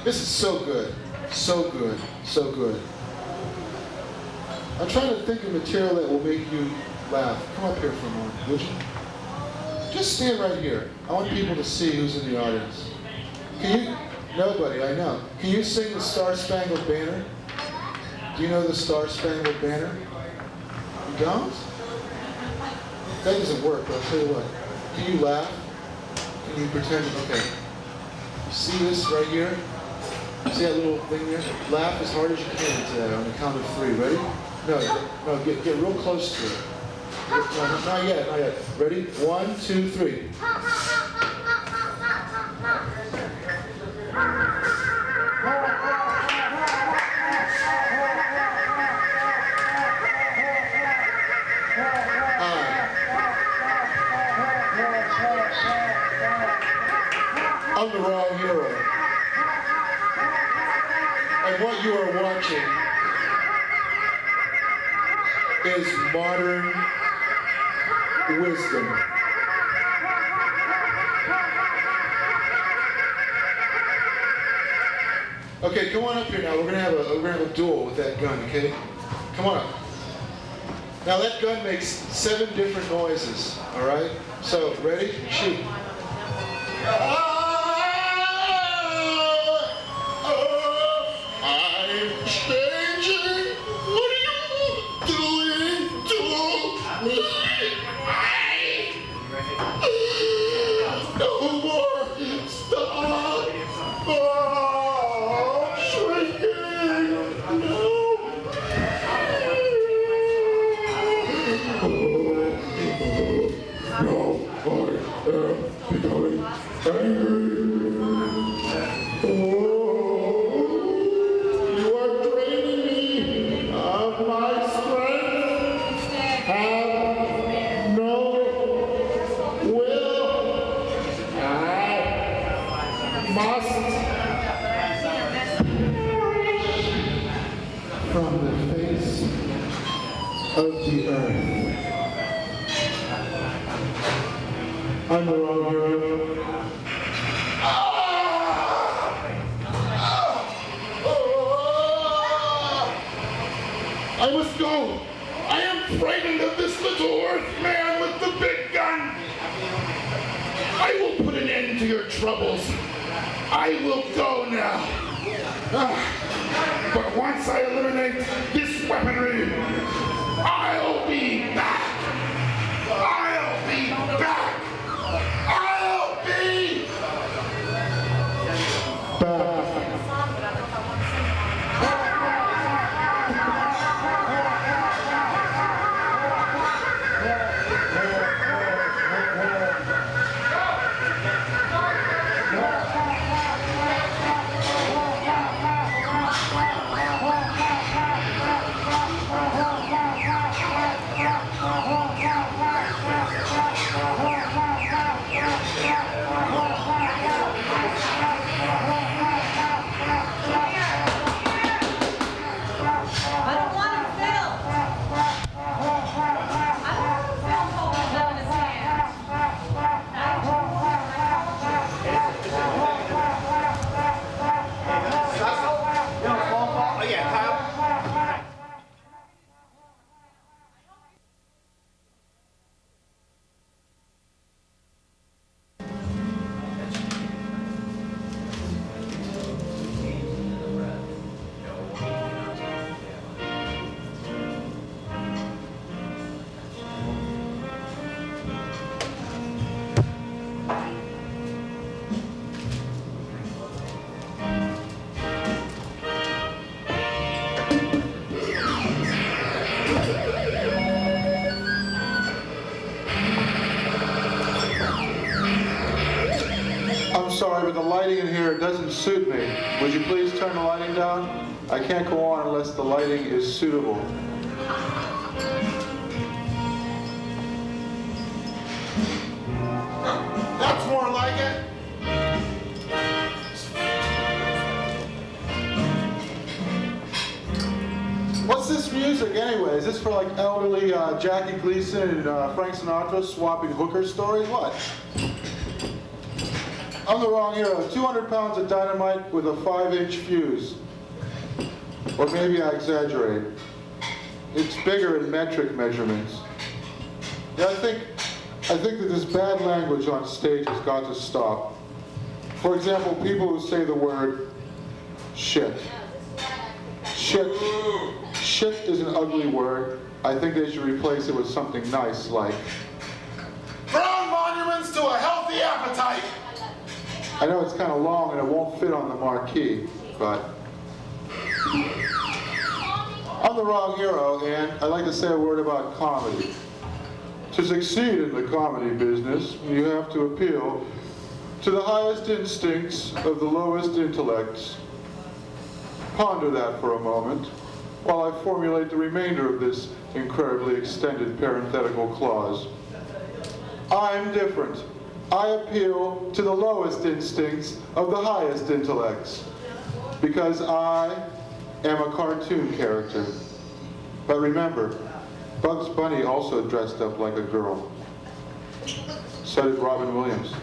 this is so good, so good, so good. I'm trying to think of material that will make you laugh. Come up here for a moment, would you? Just stand right here. I want people to see who's in the audience. Can you? Nobody, I know. Can you sing the Star Spangled Banner? Do you know the Star Spangled Banner? You don't? That doesn't work, but I'll tell you what. Can you laugh? Can you pretend? Okay. See this right here? See that little thing there? Laugh as hard as you can to that on the count of 3. Ready? No, get real close to it. No, not yet. Ready? 1, 2, 3. And what you are watching is modern wisdom. Okay, come on up here now. We're gonna have a duel with that gun, okay? Come on up. Now that gun makes 7 different noises, all right? So, ready? Shoot. I'm changing. What are you doing to me? No more. Stop. Oh, shrinking. No. No, I am becoming angry. You are draining me of my strength. Have no will. I must from the face of the earth. I'm the wrong hero. I must go. I am frightened of this little earth man with the big gun. I will put an end to your troubles. I will go now. But once I eliminate this weaponry, I'll be back. I'll be back. I'll be back. Sorry, but the lighting in here doesn't suit me. Would you please turn the lighting down? I can't go on unless the lighting is suitable. That's more like it. What's this music anyway? Is this for like elderly Jackie Gleason and Frank Sinatra swapping hooker stories? What? I'm the wrong hero. 200 pounds of dynamite with a 5-inch fuse. Or maybe I exaggerate. It's bigger in metric measurements. Yeah, I think that this bad language on stage has got to stop. For example, people who say the word shit. Shit is an ugly word. I think they should replace it with something nice like ground monuments to a healthy appetite. I know it's kind of long and it won't fit on the marquee, but I'm the wrong hero, and I'd like to say a word about comedy. To succeed in the comedy business, you have to appeal to the highest instincts of the lowest intellects. Ponder that for a moment while I formulate the remainder of this incredibly extended parenthetical clause. I'm different. I appeal to the lowest instincts of the highest intellects, because I am a cartoon character. But remember, Bugs Bunny also dressed up like a girl. So did Robin Williams.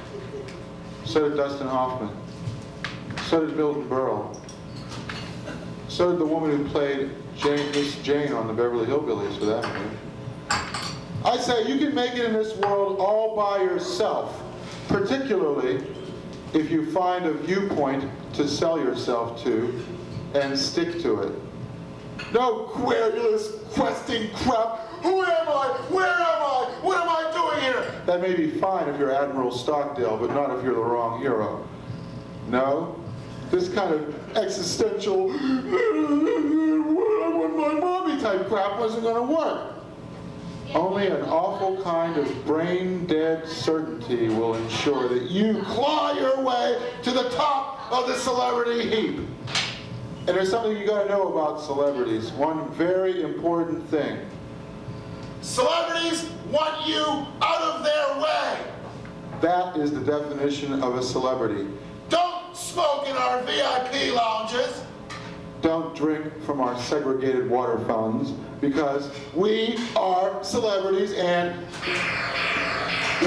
So did Dustin Hoffman. So did Milton Berle. So did the woman who played Miss Jane on the Beverly Hillbillies, for that matter. I say you can make it in this world all by yourself, particularly if you find a viewpoint to sell yourself to and stick to it. No querulous, questing crap. Who am I? Where am I? What am I doing here? That may be fine if you're Admiral Stockdale, but not if you're the wrong hero. No? This kind of existential, I want my mommy type crap wasn't going to work. Only an awful kind of brain-dead certainty will ensure that you claw your way to the top of the celebrity heap. And there's something you got to know about celebrities. One very important thing. Celebrities want you out of their way. That is the definition of a celebrity. Don't smoke in our VIP lounges. Don't drink from our segregated water fountains, because we are celebrities and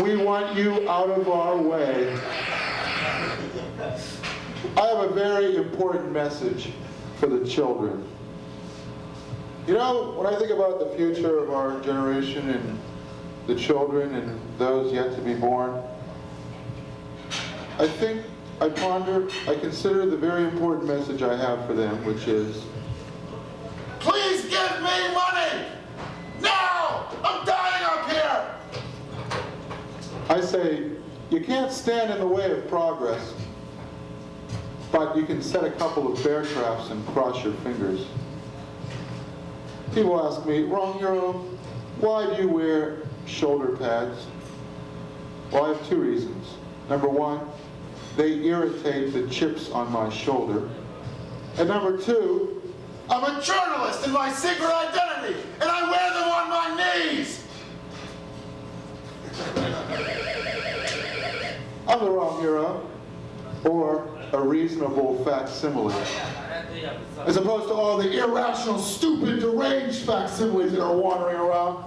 we want you out of our way. I have a very important message for the children. You know, when I think about the future of our generation and the children and those yet to be born, I ponder, I consider the very important message I have for them, which is, please give me money! Now! I'm dying up here! I say, you can't stand in the way of progress, but you can set a couple of bear traps and cross your fingers. People ask me, wrong hero, why do you wear shoulder pads? Well, I have two reasons. Number one, they irritate the chips on my shoulder. And number two, I'm a journalist in my secret identity, and I wear them on my knees. I'm the wrong hero, or a reasonable facsimile, as opposed to all the irrational, stupid, deranged facsimiles that are wandering around.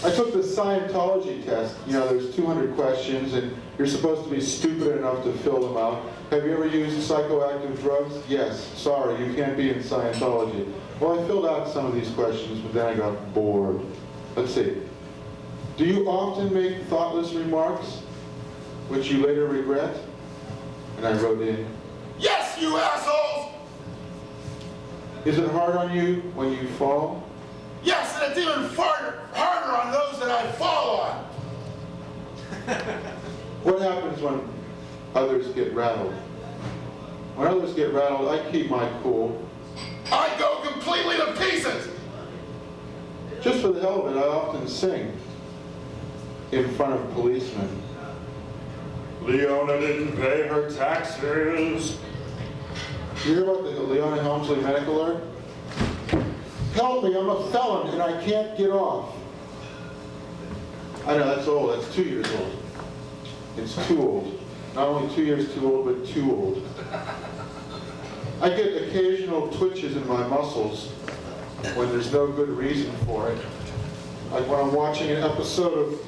I took the Scientology test. You know, there's 200 questions, and you're supposed to be stupid enough to fill them out. Have you ever used psychoactive drugs? Yes. Sorry, you can't be in Scientology. Well, I filled out some of these questions, but then I got bored. Let's see. Do you often make thoughtless remarks, which you later regret? And I wrote in, yes, you assholes! Is it hard on you when you fall? Yes, and it's even harder on those that I fall on. What happens when others get rattled? When others get rattled, I keep my cool. I go completely to pieces! Just for the hell of it, I often sing in front of policemen. Leona didn't pay her taxes. You hear about the Leona Helmsley medical alert? Help me, I'm a felon and I can't get off. I know, that's old, that's 2 years old. It's too old. Not only 2 years too old, but too old. I get occasional twitches in my muscles when there's no good reason for it. Like when I'm watching an episode of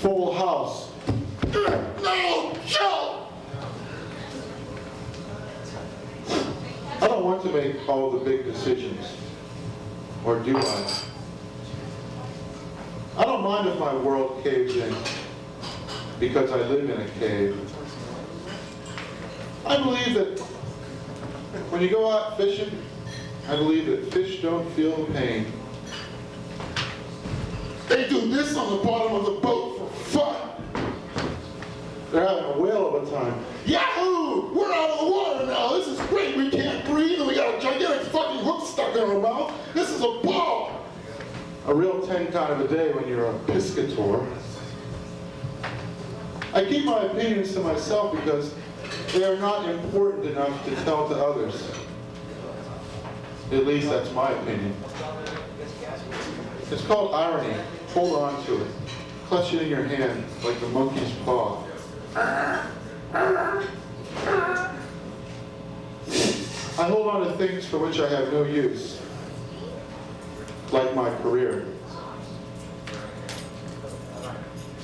Full House. No, kill! I don't want to make all the big decisions. Or do I? I don't mind if my world caves in, because I live in a cave. I believe that when you go out fishing, I believe that fish don't feel pain. They do this on the bottom of the boat for fun. They're having a whale of a time. Yahoo! We're out of the water now. This is great. We can't breathe and we got a gigantic fucking hook stuck in our mouth. This is a ball. A real 10 kind of a day when you're a piscator. I keep my opinions to myself because they are not important enough to tell to others. At least that's my opinion. It's called irony. Hold on to it. Clutch it in your hand like the monkey's paw. I hold on to things for which I have no use, like my career.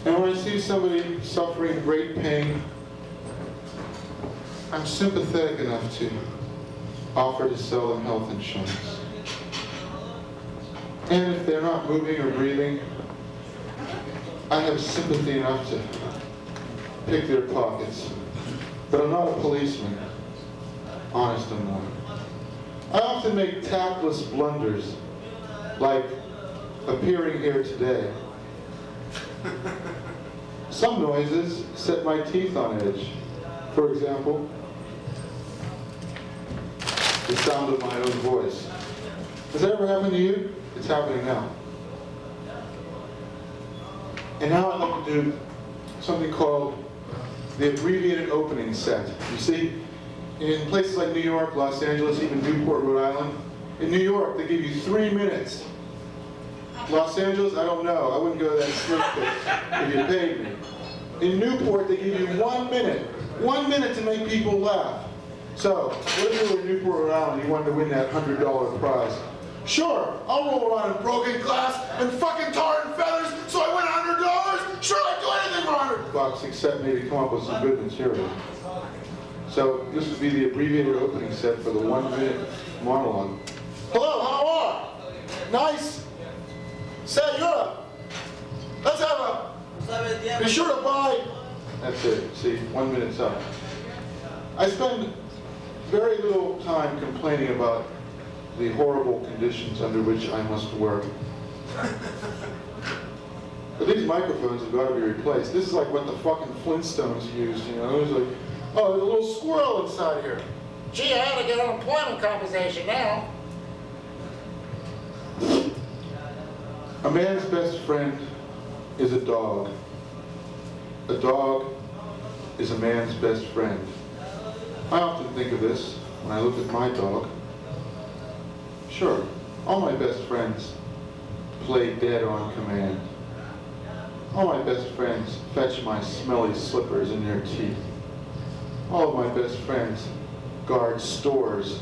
And when I see somebody suffering great pain, I'm sympathetic enough to offer to sell them health insurance. And if they're not moving or breathing, I have sympathy enough to pick their pockets. But I'm not a policeman. Honest, I'm not. I often make tactless blunders, like appearing here today. Some noises set my teeth on edge. For example, the sound of my own voice. Has that ever happened to you? It's happening now. And now I'd like to do something called the abbreviated opening set. You see, in places like New York, Los Angeles, even Newport, Rhode Island, in New York they give you 3 minutes. Los Angeles, I don't know. I wouldn't go to that slick pit if you paid me. In Newport, they give you 1 minute. 1 minute to make people laugh. So, what if you were in Newport, Rhode Island and you wanted to win that $100 prize? Sure, I'll roll around in broken glass and fucking tar and feathers so I win $100. Sure, I'd do anything for $100, except maybe come up with some good material. So this would be the abbreviated opening set for the 1 minute monologue. Hello, how are? Nice. Say, you're up. Let's have a. Be sure to buy. That's it. See, 1 minute's up. I spend very little time complaining about the horrible conditions under which I must work. But these microphones have got to be replaced. This is like what the fucking Flintstones used, you know? It was like, oh, there's a little squirrel inside here. Gee, I had to get unemployment compensation now. A man's best friend is a dog. A dog is a man's best friend. I often think of this when I look at my dog. Sure, all my best friends play dead on command. All my best friends fetch my smelly slippers in their teeth. All of my best friends guard stores.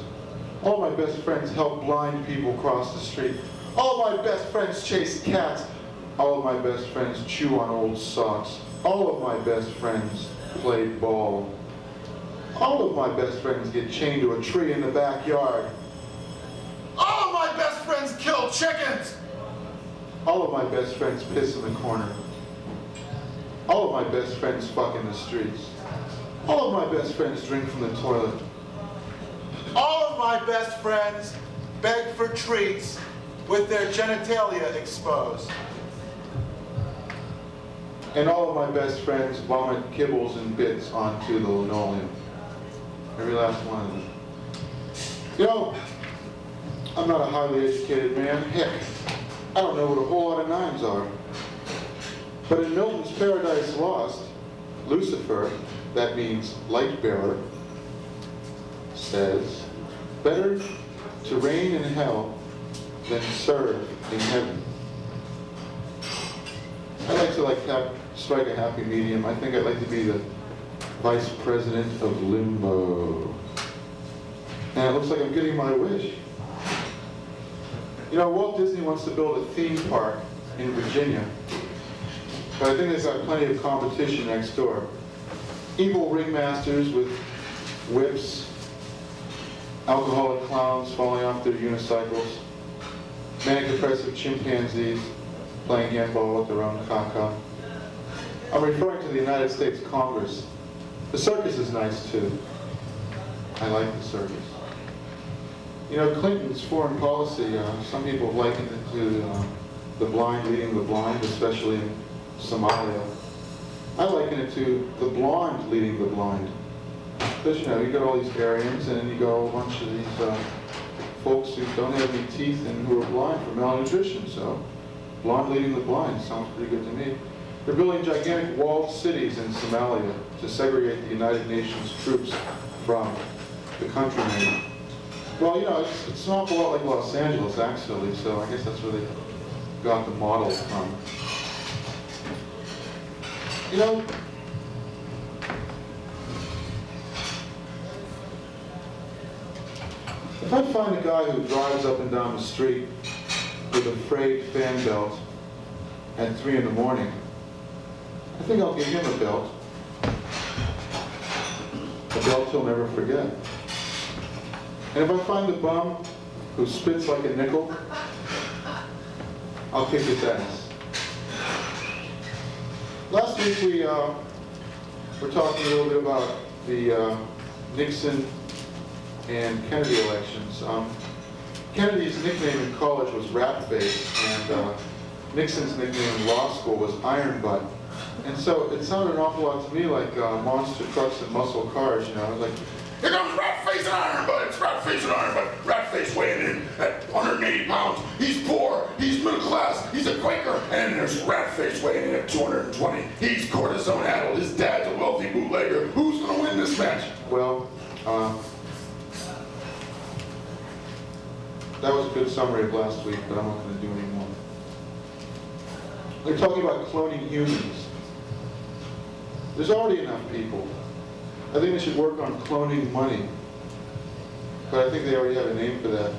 All of my best friends help blind people cross the street. All of my best friends chase cats. All of my best friends chew on old socks. All of my best friends play ball. All of my best friends get chained to a tree in the backyard. All of my best friends kill chickens. All of my best friends piss in the corner. All of my best friends fuck in the streets. All of my best friends drink from the toilet. All of my best friends beg for treats with their genitalia exposed. And all of my best friends vomit kibbles and bits onto the linoleum. Every last one of them. You know, I'm not a highly educated man. Heck, I don't know what a whole lot of nines are. But in Milton's Paradise Lost, Lucifer, that means light bearer, says, better to reign in hell than serve in heaven. I like to strike a happy medium. I think I'd like to be the vice president of limbo. And it looks like I'm getting my wish. You know, Walt Disney wants to build a theme park in Virginia, but I think there's got plenty of competition next door. Evil ringmasters with whips, alcoholic clowns falling off their unicycles, manic depressive chimpanzees playing handball with their own caca. I'm referring to the United States Congress. The circus is nice too. I like the circus. You know, Clinton's foreign policy, some people have likened it to the blind leading the blind, especially in Somalia. I liken it to the blonde leading the blind. Because, you know, you got all these Aryans, and then you got a whole bunch of these folks who don't have any teeth and who are blind from malnutrition. So, blonde leading the blind sounds pretty good to me. They're building gigantic walled cities in Somalia to segregate the United Nations troops from the countrymen. Well, you know, it's an awful lot like Los Angeles, actually, so I guess that's where they got the model from. You know, If I find a guy who drives up and down the street with a frayed fan belt at 3 in the morning, I think I'll give him a belt. A belt he'll never forget. And if I find a bum who spits like a nickel, I'll kick his ass. Last week we were talking a little bit about the Nixon and Kennedy elections. Kennedy's nickname in college was Rat Face, and Nixon's nickname in law school was Iron Butt. And so it sounded an awful lot to me like monster trucks and muscle cars, you know, like, here comes Rat Face and Iron Butt. It's Rat Face and Iron Butt. Rat Face weighing in at 180 pounds. He's poor. He's middle class. He's a Quaker. And there's Rat Face weighing in at 220. He's cortisone addled. His dad's a wealthy bootlegger. Who's going to win this match? well, that was a good summary of last week, but I'm not going to do any more. They're talking about cloning humans. There's already enough people. I think they should work on cloning money. But I think they already have a name for that.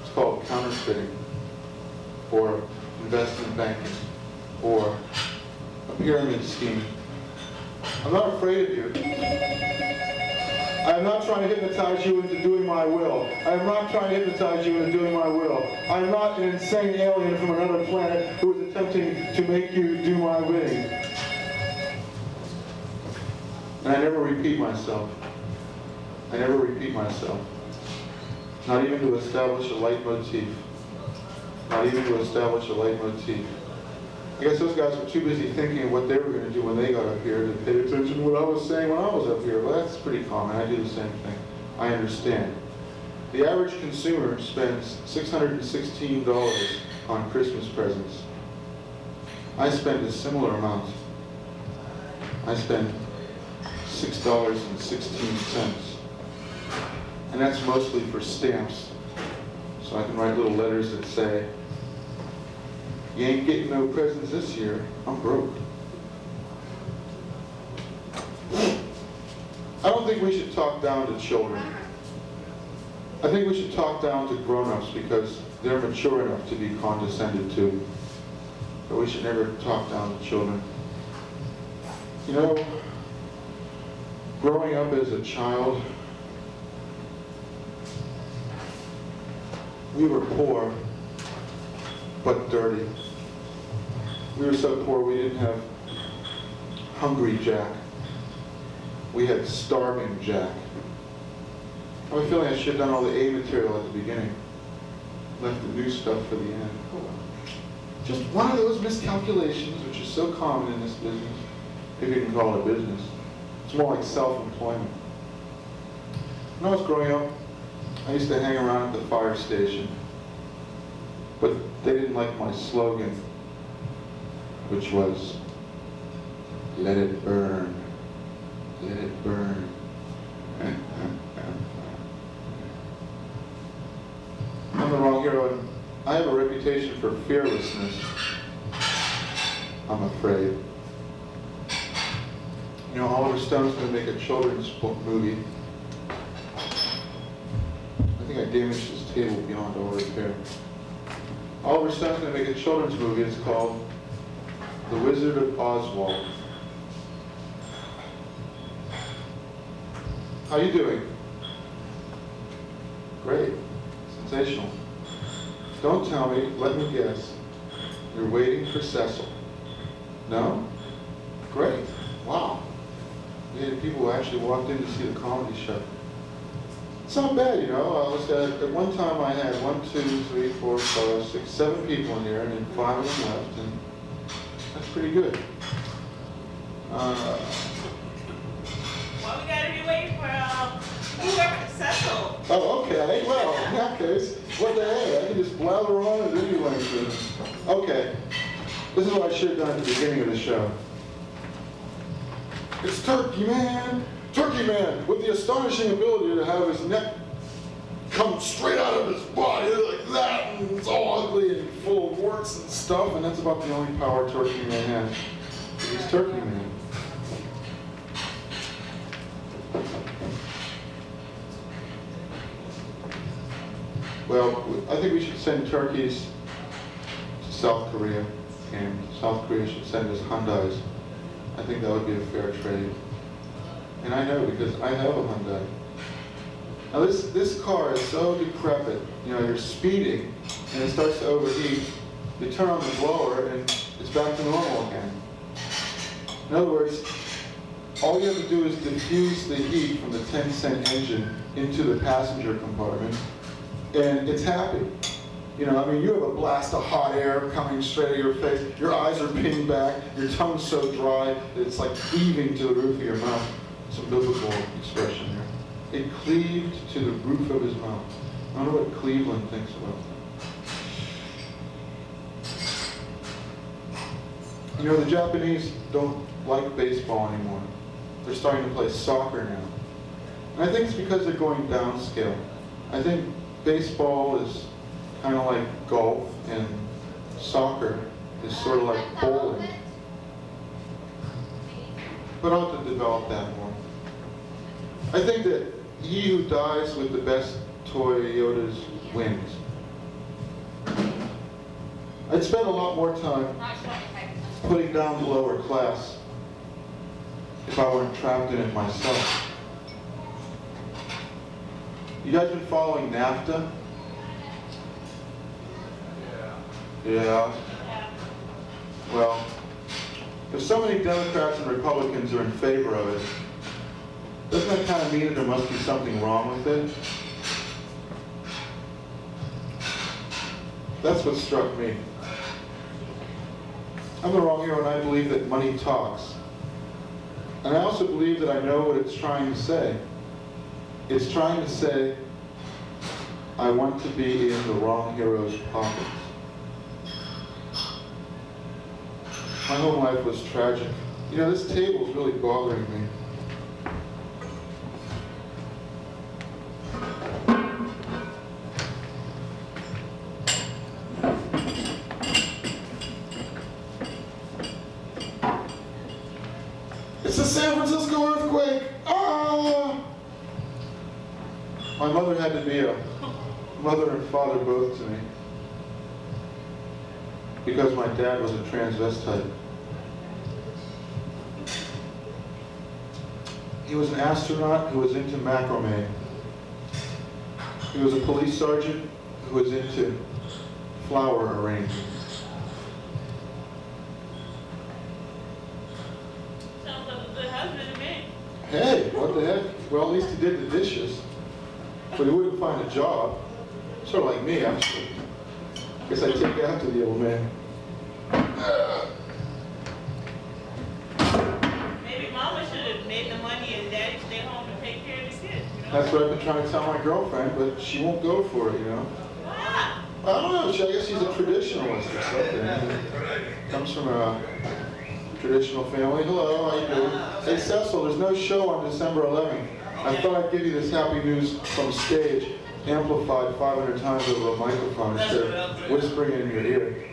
It's called counterfeiting, or investment banking, or a pyramid scheme. I'm not afraid of you. I am not trying to hypnotize you into doing my will. I am not trying to hypnotize you into doing my will. I am not an insane alien from another planet who is attempting to make you do my bidding. And I never repeat myself. I never repeat myself. Not even to establish a leitmotif. Not even to establish a leitmotif. I guess those guys were too busy thinking of what they were going to do when they got up here to pay attention to what I was saying when I was up here. Well, that's pretty common. I do the same thing. I understand. The average consumer spends $616 on Christmas presents. I spend a similar amount. I spend $6.16. And that's mostly for stamps. So I can write little letters that say, you ain't getting no presents this year, I'm broke. I don't think we should talk down to children. I think we should talk down to grown-ups because they're mature enough to be condescended to. But we should never talk down to children. You know, growing up as a child, we were poor, but dirty. We were so poor we didn't have Hungry Jack. We had Starving Jack. I have a feeling I should have done all the A material at the beginning. Left the new stuff for the end. Just one of those miscalculations, which is so common in this business, if you can call it a business. It's more like self-employment. When I was growing up, I used to hang around at the fire station, but they didn't like my slogan, which was, let it burn, let it burn. I'm the wrong hero, and I have a reputation for fearlessness, I'm afraid. You know, Oliver Stone's going to make a children's book movie. I think I damaged this table beyond all repair. Oliver Stone's going to make a children's movie. It's called The Wizard of Oswald. How you doing? Great. Sensational. Don't tell me, let me guess. You're waiting for Cecil. No? Great. Wow. We had people who actually walked in to see the comedy show. It's not bad, you know. I was at one time I had 1, 2, 3, 4, 5, 6, 7 people in here, and then 5 of them left, and that's pretty good. Well, we gotta be waiting for whoever Cecil. Oh, okay. Well, in that case, what the heck? I can just blather on at any length. Okay. This is what I should have done at the beginning of the show. It's Turkey Man! Turkey Man, with the astonishing ability to have his neck come straight out of his body like that, and it's all ugly and full of warts and stuff, and that's about the only power Turkey Man has. He's Turkey Man. Well, I think we should send turkeys to South Korea, and South Korea should send us Hyundais. I think that would be a fair trade. And I know because I have a Hyundai. Now this car is so decrepit, you know, you're speeding and it starts to overheat. You turn on the blower and it's back to normal again. In other words, all you have to do is diffuse the heat from the 10-cent engine into the passenger compartment and it's happy. You know, I mean, you have a blast of hot air coming straight at your face, your eyes are pinned back, your tongue's so dry that it's like cleaving to the roof of your mouth. It's a biblical expression here. It cleaved to the roof of his mouth. I wonder what Cleveland thinks about that. You know, the Japanese don't like baseball anymore. They're starting to play soccer now. And I think it's because they're going downscale. I think baseball is kind of like golf and soccer is sort of like bowling. But I'll have to develop that more. I think that he who dies with the best Toyotas wins. I'd spend a lot more time putting down the lower class if I weren't trapped in it myself. You guys been following NAFTA? Yeah. Well, if so many Democrats and Republicans are in favor of it, doesn't that kind of mean that there must be something wrong with it? That's what struck me. I'm the wrong hero, and I believe that money talks. And I also believe that I know what it's trying to say. It's trying to say, I want to be in the wrong hero's pockets. My whole life was tragic. You know, this table is really bothering me. It's the San Francisco earthquake! Ah! My mother had to be a mother and father both to me, because my dad was a transvestite. He was an astronaut who was into macrame. He was a police sergeant who was into flower arranging. Sounds like a good husband to me. Hey, what the heck? Well, at least he did the dishes. But he wouldn't find a job. Sort of like me, actually. Guess I take after the old man. Maybe mama should have made the money and daddy stay home and take care of the kids, you know? That's what I've been trying to tell my girlfriend, but she won't go for it, you know. Why? I don't know, I guess she's a traditionalist or something. Comes from a traditional family. Hello, how you doing? Hey Cecil, there's no show on December 11th. I thought I'd give you this happy news from stage, amplified 500 times over a microphone instead of whispering in your ear.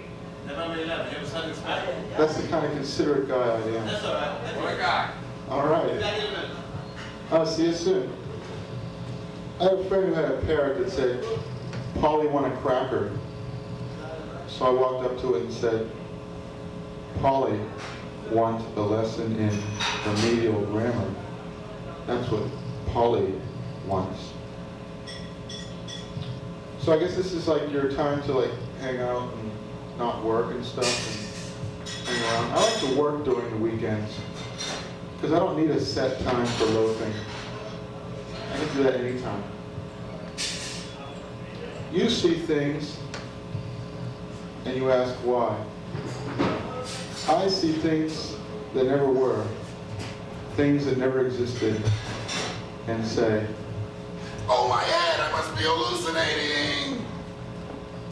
That's the kind of considerate guy I am. That's all right. What a guy. All right. I'll see you soon. I have a friend who had a parrot that said, Polly want a cracker. So I walked up to it and said, Polly want a lesson in remedial grammar. That's what Polly wants. So I guess this is like your time to like hang out and not work and stuff and hang around. I like to work during the weekends because I don't need a set time for loafing. I can do that anytime. You see things and you ask why. I see things that never were, things that never existed, and say, Oh my head, I must be hallucinating!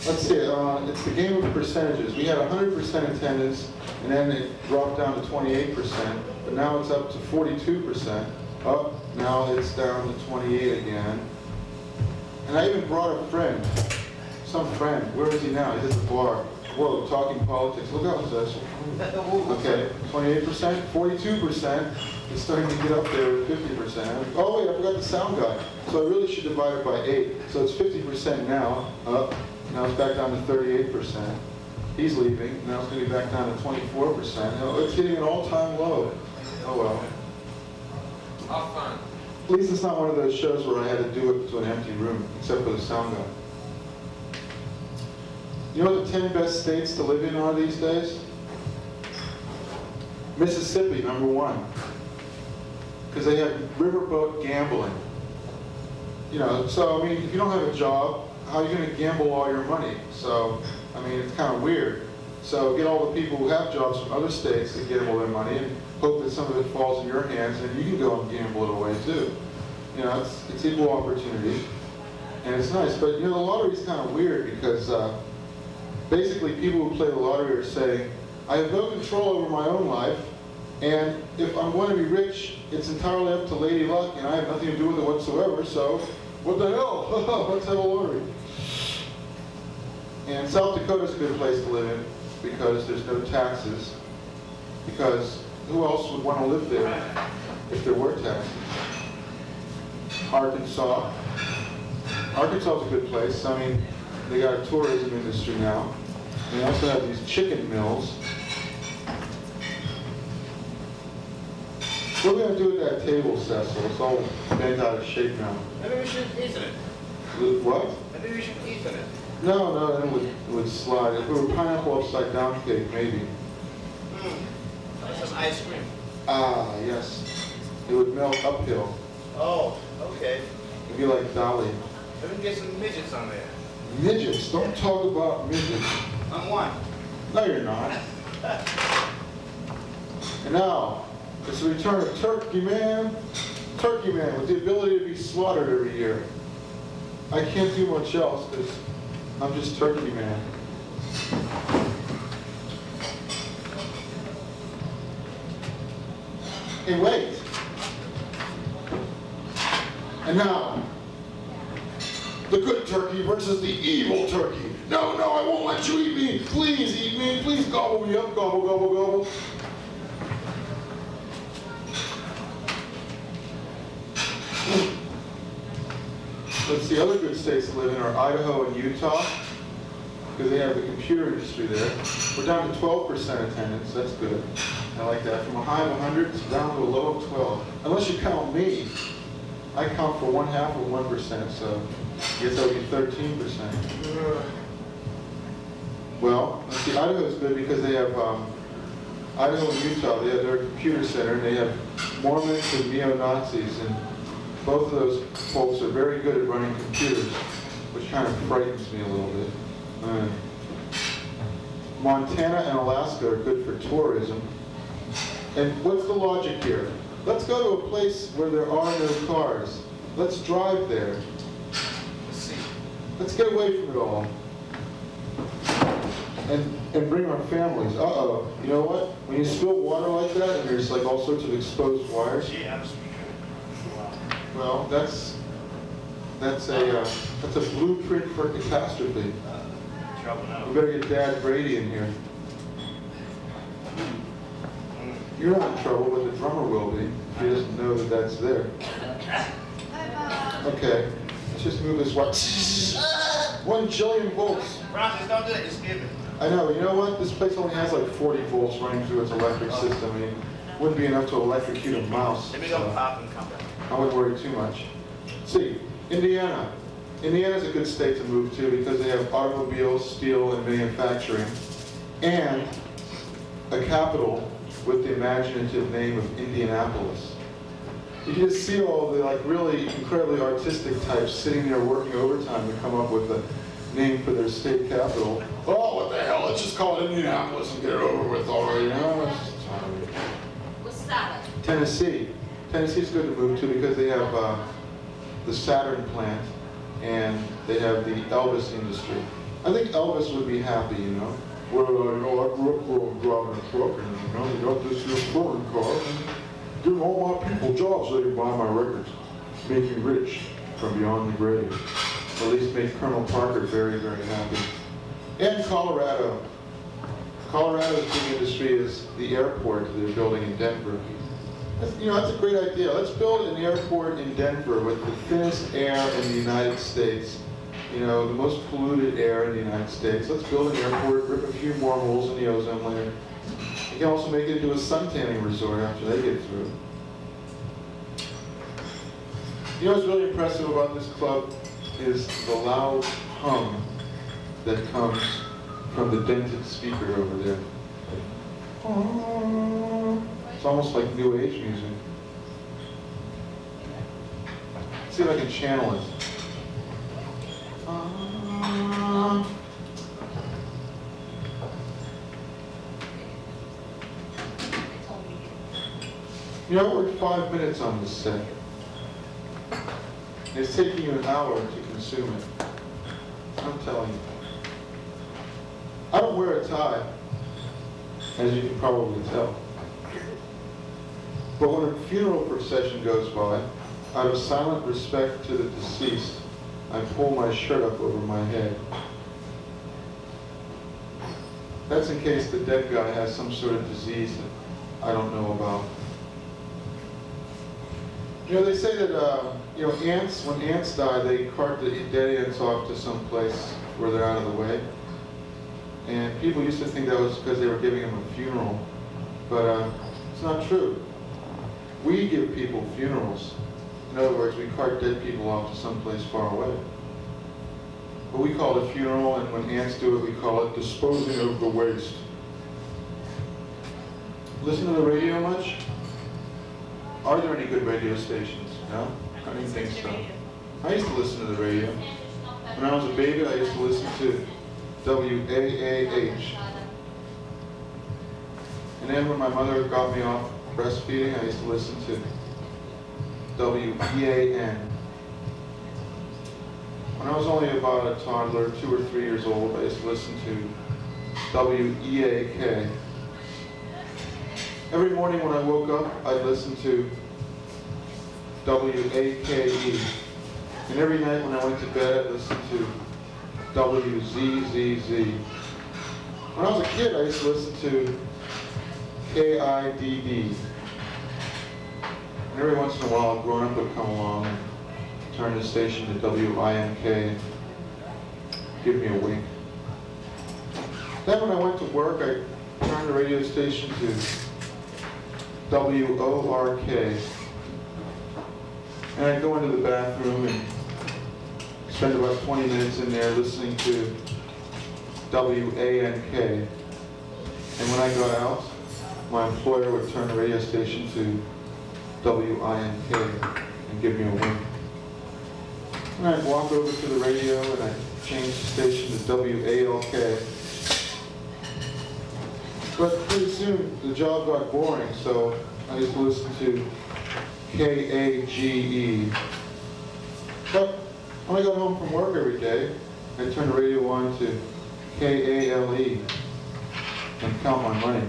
let's see, it's the game of percentages. We had 100% attendance, and then it dropped down to 28%, but now it's up to 42%. Oh, now it's down to 28 again. And I even brought a friend, some friend. Where is he now? He's at the bar. Whoa, talking politics. Look out, Cecil. Okay, 28%, 42%. It's starting to get up there at 50%. Oh wait, I forgot the sound guy. So I really should divide it by 8. So it's 50% now, up. Now it's back down to 38%. He's leaving. Now it's going to be back down to 24%. No, it's hitting an all-time low. Oh well. How fun. At least it's not one of those shows where I had to do it to an empty room, except for the sound guy. You know what the 10 best states to live in are these days? Mississippi, number 1. Because they have riverboat gambling. You know, so I mean, if you don't have a job, how are you going to gamble all your money? So, I mean, it's kind of weird. So get all the people who have jobs from other states to gamble their money and hope that some of it falls in your hands and you can go and gamble it away too. You know, it's equal opportunity. And it's nice, but you know, the lottery's kind of weird because basically people who play the lottery are saying, I have no control over my own life, and if I'm going to be rich, it's entirely up to Lady Luck, and I have nothing to do with it whatsoever, so what the hell? Let's have a lottery. And South Dakota's a good place to live in because there's no taxes, because who else would want to live there if there were taxes? Arkansas. Arkansas is a good place. I mean, they got a tourism industry now. And they also have these chicken mills. What are we going to do with that table, Cecil? It's all bent out of shape now. Maybe we should eat it. What? Maybe we should eat it. No, then it would slide. If it were pineapple upside down cake, maybe. Some ice cream. Ah, yes. It would melt uphill. Oh, okay. It'd be like Dolly. Maybe get some midgets on there. Midgets? Don't talk about midgets. I'm one. No, you're not. And now, it's the return of Turkey Man. Turkey Man with the ability to be slaughtered every year. I can't do much else because I'm just Turkey Man. Hey, wait. And now, the good turkey versus the evil turkey. No, I won't let you eat me. Please eat me. Please gobble me up. Gobble, gobble, gobble. Let's see, other good states to live in are Idaho and Utah, because they have the computer industry there. We're down to 12% attendance. That's good. I like that. From a high of 100 down to a low of 12. Unless you count me. I count for 1/2 of 1%, so I guess that would be 13%. Well, let's see, Idaho's good because they have, Idaho and Utah, they have their computer center, and they have Mormons and neo-Nazis, and both of those folks are very good at running computers, which kind of frightens me a little bit. Montana and Alaska are good for tourism. And what's the logic here? Let's go to a place where there are no cars. Let's drive there. Let's get away from it all. And bring our families. Uh-oh. You know what? When you spill water like that and there's like all sorts of exposed wires. Well, that's a blueprint for catastrophe. We better get Dad Brady in here. You're not in trouble, but the drummer will be. If he doesn't know that that's there. Okay, let's just move this 1 jillion volts. Francis, don't do that. Just give it. I know, you know what? This place only has like 40 volts running through its electric system. I mean, it wouldn't be enough to electrocute a mouse. Let me go pop and come back. I wouldn't worry too much. See, Indiana. Indiana's a good state to move to because they have automobiles, steel, and manufacturing, and a capital with the imaginative name of Indianapolis. You can just see all the like really incredibly artistic types sitting there working overtime to come up with a name for their state capital. Oh, what the hell? Let's just call it Indianapolis and get it over with already. What's that? Tennessee. Tennessee's good to move to because they have the Saturn plant and they have the Elvis industry. I think Elvis would be happy, you know. Well, you know, I grew up driving a truck and, you know, they got this here touring car and giving all my people jobs so they can buy my records. Make me rich from beyond the grave. Or at least make Colonel Parker very, very happy. And Colorado. Colorado's big industry is the airport that they're building in Denver. That's a great idea. Let's build an airport in Denver with the thinnest air in the United States. The most polluted air in the United States. Let's build an airport, rip a few more holes in the ozone layer. You can also make it into a suntanning resort after they get through. What's really impressive about this club is the loud hum that comes from the dented speaker over there. It's almost like New Age music. Let's see if I can channel it. I worked 5 minutes on this set. It's taking you an hour to consume it. I'm telling you. I don't wear a tie, as you can probably tell. But when a funeral procession goes by, out of silent respect to the deceased, I pull my shirt up over my head. That's in case the dead guy has some sort of disease that I don't know about. They say that, ants, when ants die, they cart the dead ants off to some place where they're out of the way. And people used to think that was because they were giving them a funeral. But it's not true. We give people funerals. In other words, we cart dead people off to some place far away. But we call it a funeral, and when ants do it, we call it disposing of the waste. Listen to the radio much? Are there any good radio stations? No? I didn't think so. I used to listen to the radio. When I was a baby, I used to listen to a.k.a. And then when my mother got me off breastfeeding, I used to listen to w.e.a.n. When I was only about a toddler, 2 or 3 years old, I used to listen to w.e.a.k. Every morning when I woke up, I'd listen to w.a.k.e. And every night when I went to bed, I'd listen to w.z.z.z. When I was a kid, I used to listen to k.i.d.d. And every once in a while, a grown-up would come along and turn the station to w.i.n.k. and give me a wink. Then when I went to work, I turned the radio station to w.o.r.k. And I'd go into the bathroom and spend about 20 minutes in there listening to w.a.n.k. And when I got out, my employer would turn the radio station to w.i.n.k. and give me a wink. And I'd walk over to the radio and I'd change the station to w.a.l.k. But pretty soon the job got boring, so I used to listen to k.a.g.e. But when I got home from work every day, I'd turn the radio on to k.a.l.e. and count my money.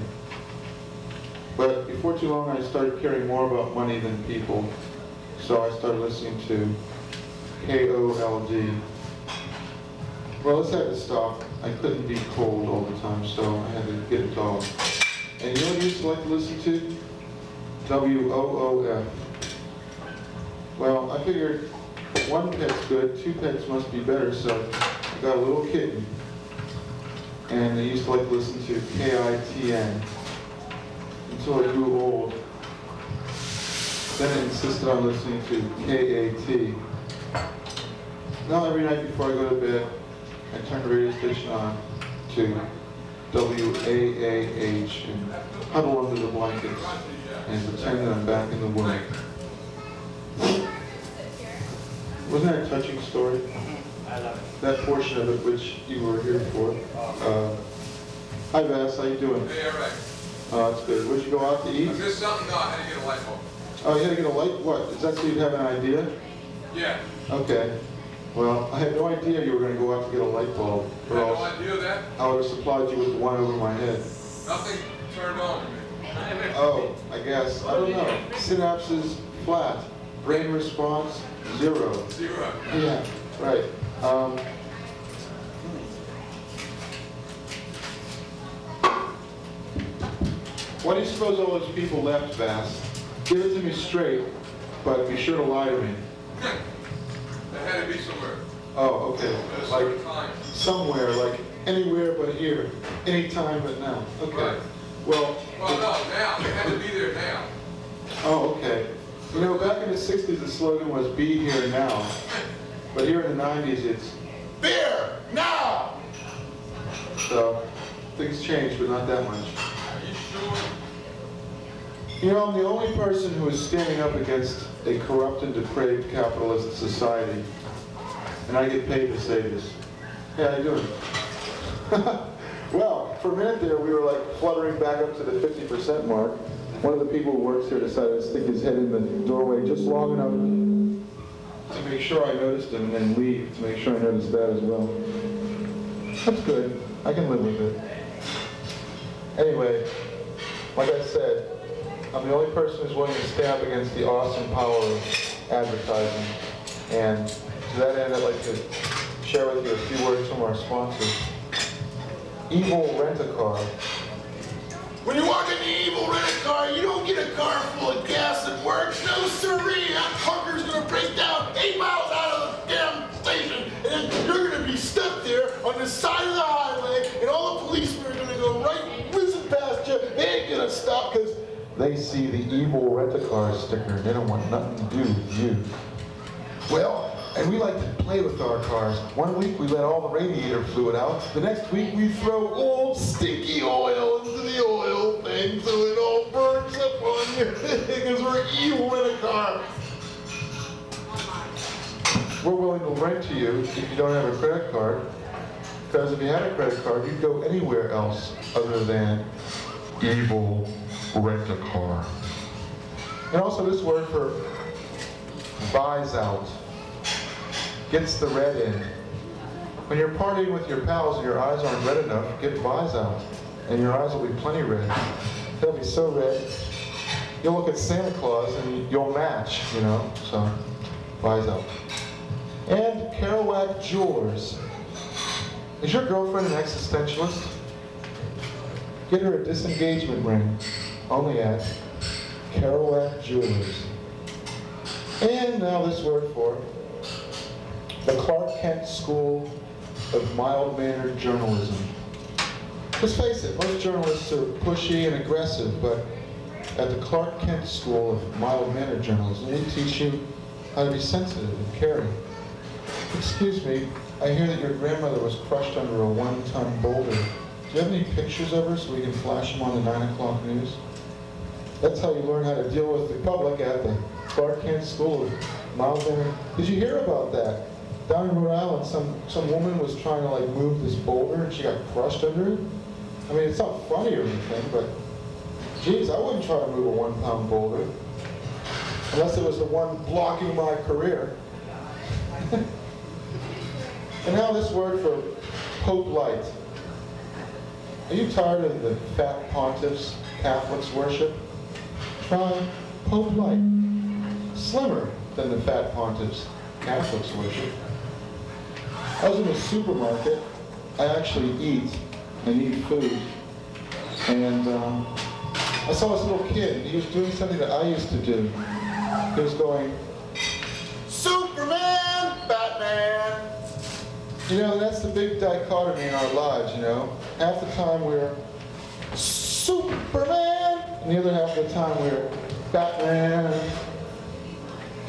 But before too long, I started caring more about money than people, so I started listening to k.o.l.d. Well, this had to stop. I couldn't be cold all the time, so I had to get a dog. And you know what I used to like to listen to? w.o.o.f. Well, I figured one pet's good, 2 pets must be better, so I got a little kitten. And I used to like to listen to k.i.t.n. until I grew old. Then I insisted on listening to k.a.t. Now every night before I go to bed, I turn the radio station on to w.a.a.h. and huddle under the blankets and pretend that I'm back in the womb. Wasn't that a touching story? I love it. That portion of it which you were here for. Hi Vass, how you doing? Hey, all right. That's good. Would you go out to eat? I missed something? No, I had to get a light bulb. Oh, you had to get a light? What? Is that so you'd have an idea? Yeah. Okay. Well, I had no idea you were going to go out to get a light bulb. You Or had no else idea of that? I would have supplied you with the one over my head. Nothing turned on to me. Oh, I guess. I don't know. Synapses flat. Brain response 0. 0. Yeah, right. Why do you suppose all those people left, Bass? Give it to me straight, but be sure to lie to me. There had to be somewhere. Oh, okay. At a Like certain time. somewhere, like anywhere but here. Anytime but now. Okay. Right. Well, Well, no, now. They had to be there now. oh, okay. You know, back in the 60s, the slogan was be here now. But here in the 90s, it's Beer, now! so things changed, but not that much. Are you sure? You know, I'm the only person who is standing up against a corrupt and depraved capitalist society. And I get paid to say this. Yeah, how you doing? Well, for a minute there, we were like fluttering back up to the 50% mark. One of the people who works here decided to stick his head in the doorway just long enough to make sure I noticed him and then leave to make sure I noticed that as well. That's good. I can live with it. Anyway, like I said, I'm the only person who's willing to stand up against the awesome power of advertising. And to that end, I'd like to share with you a few words from our sponsor, Evil Rent-A-Car. When you walk in the evil rent-a-car, you don't get a car full of gas that works. No siree, that hunker's gonna break down 8 miles out of the damn station, and then you're gonna be stuck there on the side of the highway, and all the policemen are gonna go right whizzing past you. They ain't gonna stop because They see the Evil Rent-A-Car sticker. They don't want nothing to do with you. Well, and we like to play with our cars. One week we let all the radiator fluid out. The next week we throw old stinky oil into the oil thing so it all burns up on you because we're Evil Rent-A-Car. We're willing to rent to you if you don't have a credit card. Because if you had a credit card, you'd go anywhere else other than Evil Rent-A-Car. And also this word for buys out. Gets the red in. When you're partying with your pals and your eyes aren't red enough, get buys out. And your eyes will be plenty red. They'll be so red, you'll look at Santa Claus and you'll match, you know, so buys out. And Kerouac Jewelers. Is your girlfriend an existentialist? Get her a disengagement ring, only at Kerouac Jewelers. And now this word for the Clark Kent School of Mild-Mannered Journalism. Let's face it, most journalists are pushy and aggressive, but at the Clark Kent School of Mild-Mannered Journalism, we teach you how to be sensitive and caring. Excuse me, I hear that your grandmother was crushed under a 1-ton boulder. Do you have any pictures of her so we can flash them on the 9 o'clock news? That's how you learn how to deal with the public at the Clark Kent School of Mild-Mannered. Did you hear about that? Down in Rhode Island, some woman was trying to like move this boulder and she got crushed under it. I mean, it's not funny or anything, but geez, I wouldn't try to move a 1-pound boulder. Unless it was the one blocking my career. And now this word for Pope Light. Are you tired of the fat pontiffs Catholics worship? Try Pope Light. Slimmer than the fat pontiffs Catholics worship. I was in a supermarket. I actually eat and eat food. And I saw this little kid. He was doing something that I used to do. He was going, Superman, Batman. You know, that's the big dichotomy in our lives, you know. Half the time we're Superman, and the other half of the time we're Batman.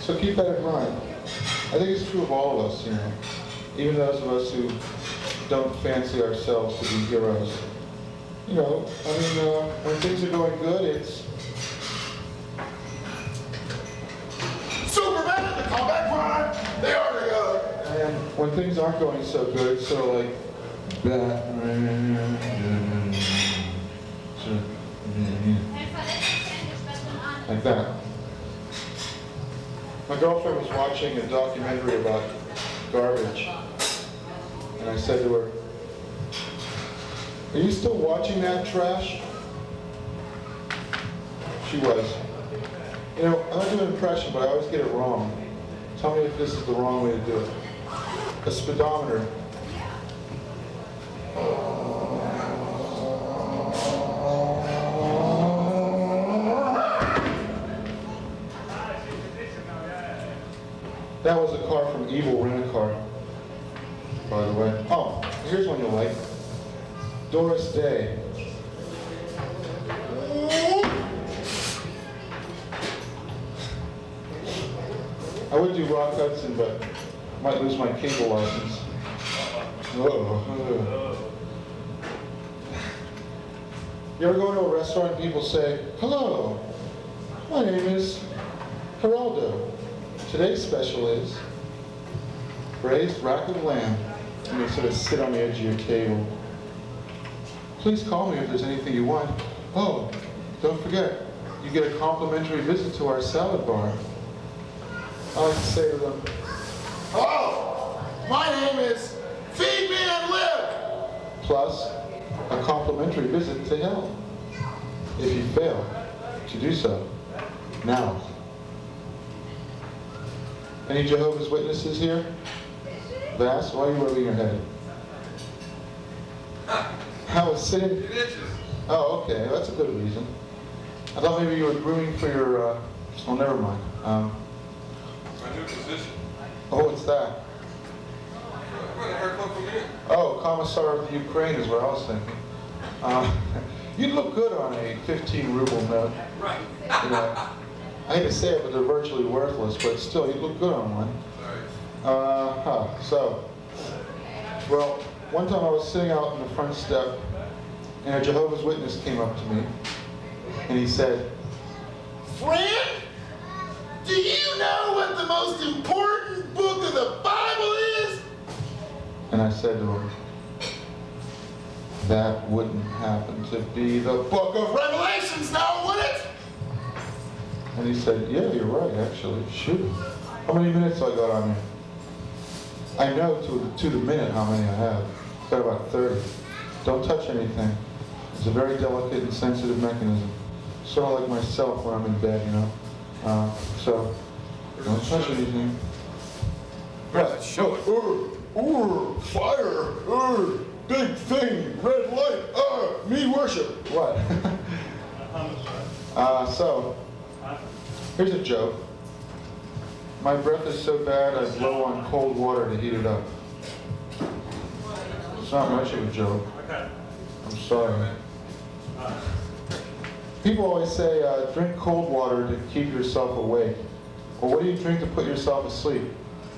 So keep that in mind. I think it's true of all of us, you know. Even those of us who don't fancy ourselves to be heroes. You know, I mean, when things are going good, it's Superman, the combat prime, they are together. and when things aren't going so good, so like Batman, like that. My girlfriend was watching a documentary about garbage, and I said to her, "Are you still watching that trash?" She was. You know, I don't do an impression, but I always get it wrong. Tell me if this is the wrong way to do it. A speedometer. That was a car from Evil Rent-A-Car, by the way. Oh, here's one you'll like. Doris Day. I would do Rock Hudson, but I might lose my cable license. You ever go to a restaurant and people say, "Hello, my name is Geraldo. Today's special is braised rack of lamb." And they sort of sit on the edge of your table. "Please call me if there's anything you want. Oh, don't forget, you get a complimentary visit to our salad bar." I like to say to them, "Hello, my name is Feed Me and Live." Plus, a complimentary visit to hell, if you fail to do so now. Any Jehovah's Witnesses here? Vass, why are you rubbing your head? I was sitting... It itches. Oh, okay, that's a good reason. I thought maybe you were grooming for your, oh, never mind. My new position. Oh, what's that? What, a haircut from here? Oh, Commissar of the Ukraine is what I was thinking. You'd look good on a 15 ruble note. Right. You know, I hate to say it, but they're virtually worthless, but still, you'd look good on one. Sorry. Well, one time I was sitting out on the front step, and a Jehovah's Witness came up to me, and he said, "Friend, do you know what the most important book of the Bible is?" And I said to him, "That wouldn't happen to be the book of Revelations now, would it?" And he said, "Yeah, you're right, actually. Shoot. How many minutes I got on here?" I know to the minute how many I have. I've got about 30. Don't touch anything. It's a very delicate and sensitive mechanism. Sort of like myself when I'm in bed, you know. So, don't touch anything. What? Show it. Fire. Big thing. Red light. Me worship. What? So, here's a joke. My breath is so bad I blow on cold water to heat it up. It's not much of a joke. I'm sorry. People always say, drink cold water to keep yourself awake. Well, what do you drink to put yourself asleep?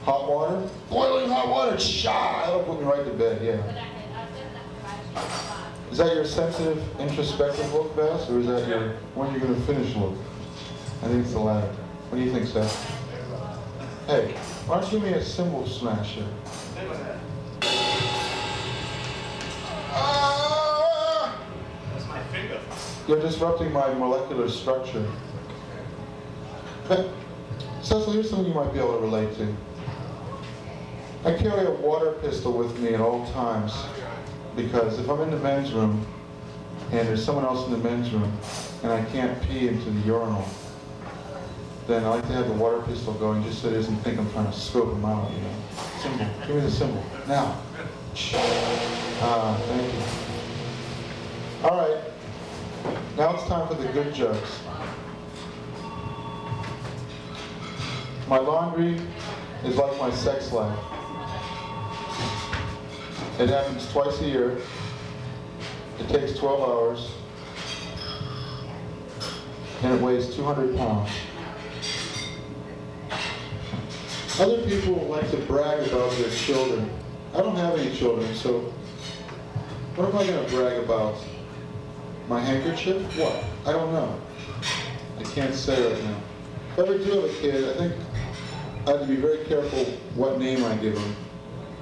Hot water? Boiling hot water, that'll put me right to bed, yeah. Is that your sensitive, introspective look, Bass, or is that your when you're going to finish look? I think it's the latter. What do you think, Seth? Hey, why don't you give me a cymbal smash here? That's my finger. You're disrupting my molecular structure. Cecil, here's something you might be able to relate to. I carry a water pistol with me at all times because if I'm in the men's room and there's someone else in the men's room and I can't pee into the urinal, then I like to have the water pistol going just so he doesn't think I'm trying to scope him out, you know. Symbol. Give me the symbol. Now. Thank you. All right. Now it's time for the good jokes. My laundry is like my sex life. It happens twice a year. It takes 12 hours. And it weighs 200 pounds. Other people like to brag about their children. I don't have any children, so what am I going to brag about? My handkerchief? What? I don't know. I can't say right now. If I ever do have a kid, I think I have to be very careful what name I give him.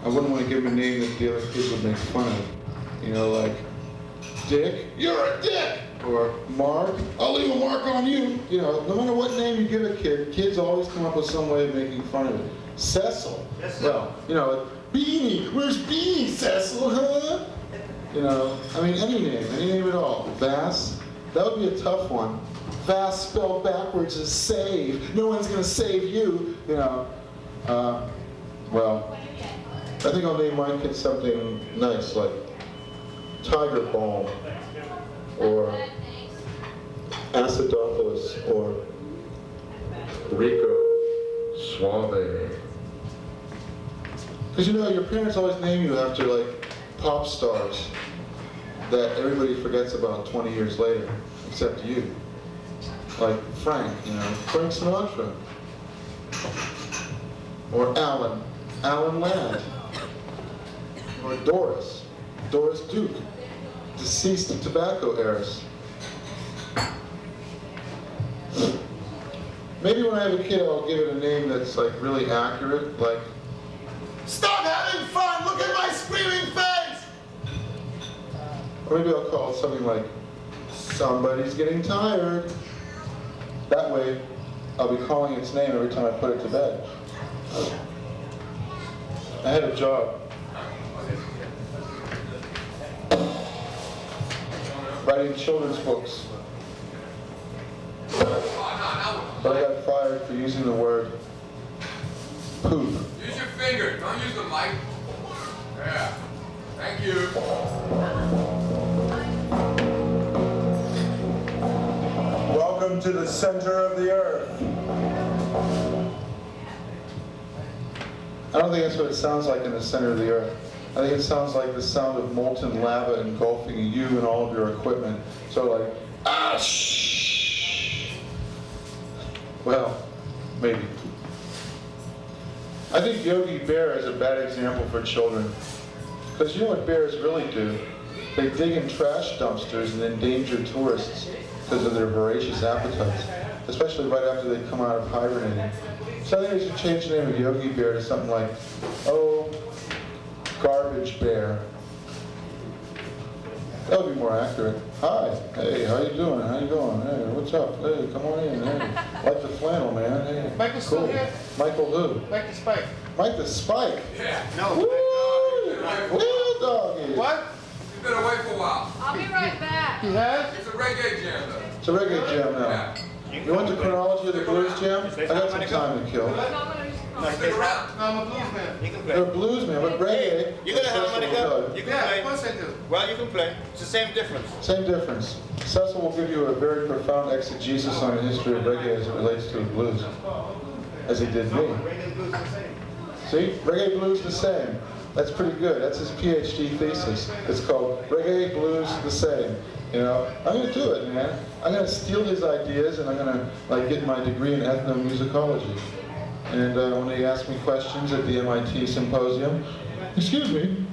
I wouldn't want to give him a name that the other kids would make fun of. You know, like, Dick, you're a dick! Or Mark, I'll leave a mark on you. You know, no matter what name you give a kid, kids always come up with some way of making fun of it. Cecil. Yes, sir. Well, you know, Beanie, where's Beanie, Cecil, huh? You know, I mean, any name at all. Vass, that would be a tough one. Vass spelled backwards is save. No one's gonna save you, you know. Well, I think I'll name my kid something nice, like Tiger Balm, or Acidophilus, or Rico Suave. Because you know, your parents always name you after like pop stars that everybody forgets about 20 years later, except you. Like Frank, you know, Frank Sinatra. Or Alan Ladd. Or Doris Duke, deceased tobacco heiress. Maybe when I have a kid, I'll give it a name that's like really accurate, like, "Stop having fun! Look at my screaming face!" Or maybe I'll call it something like, "Somebody's getting tired." That way, I'll be calling its name every time I put it to bed. I had a job writing children's books, but I got fired for using the word poop. Use your finger, don't use the mic. Yeah. Thank you. Welcome to the center of the earth. I don't think that's what it sounds like in the center of the earth. I think it sounds like the sound of molten lava engulfing you and all of your equipment. So like, ah, shh. Well, maybe. I think Yogi Bear is a bad example for children. Because you know what bears really do? They dig in trash dumpsters and endanger tourists because of their voracious appetites, especially right after they come out of hibernating. So I think we should change the name of Yogi Bear to something like, oh, Garbage Bear. That would be more accurate. Hi, hey, how you doing? How you going? Hey, what's up? Hey, come on in. Hey, like the flannel, man. Hey, Michael's still here? Michael who? Like the spike. Mike the Spike. Yeah. No. Woo! Woo, doggy. What? You've been away for a while. I'll be right back. You have? It's a reggae jam, though. It's a reggae jam now. Yeah. You want the chronology of the blues jam? I got some time to kill. Stick around. No, I'm a blues man. You can You're a play. blues man, but reggae. You're gonna have money go. You can Yeah, of play. course I do. Well, you can play. It's the same difference. Same difference. Cecil will give you a very profound exegesis on the history of reggae as it relates to the blues, as he did me. Reggae blues the same. See, reggae blues the same. That's pretty good. That's his PhD thesis. It's called Reggae Blues the Same. You know, I'm gonna do it, man. I'm gonna steal his ideas, and I'm gonna like get my degree in ethnomusicology. And when they ask me questions at the MIT symposium, excuse me,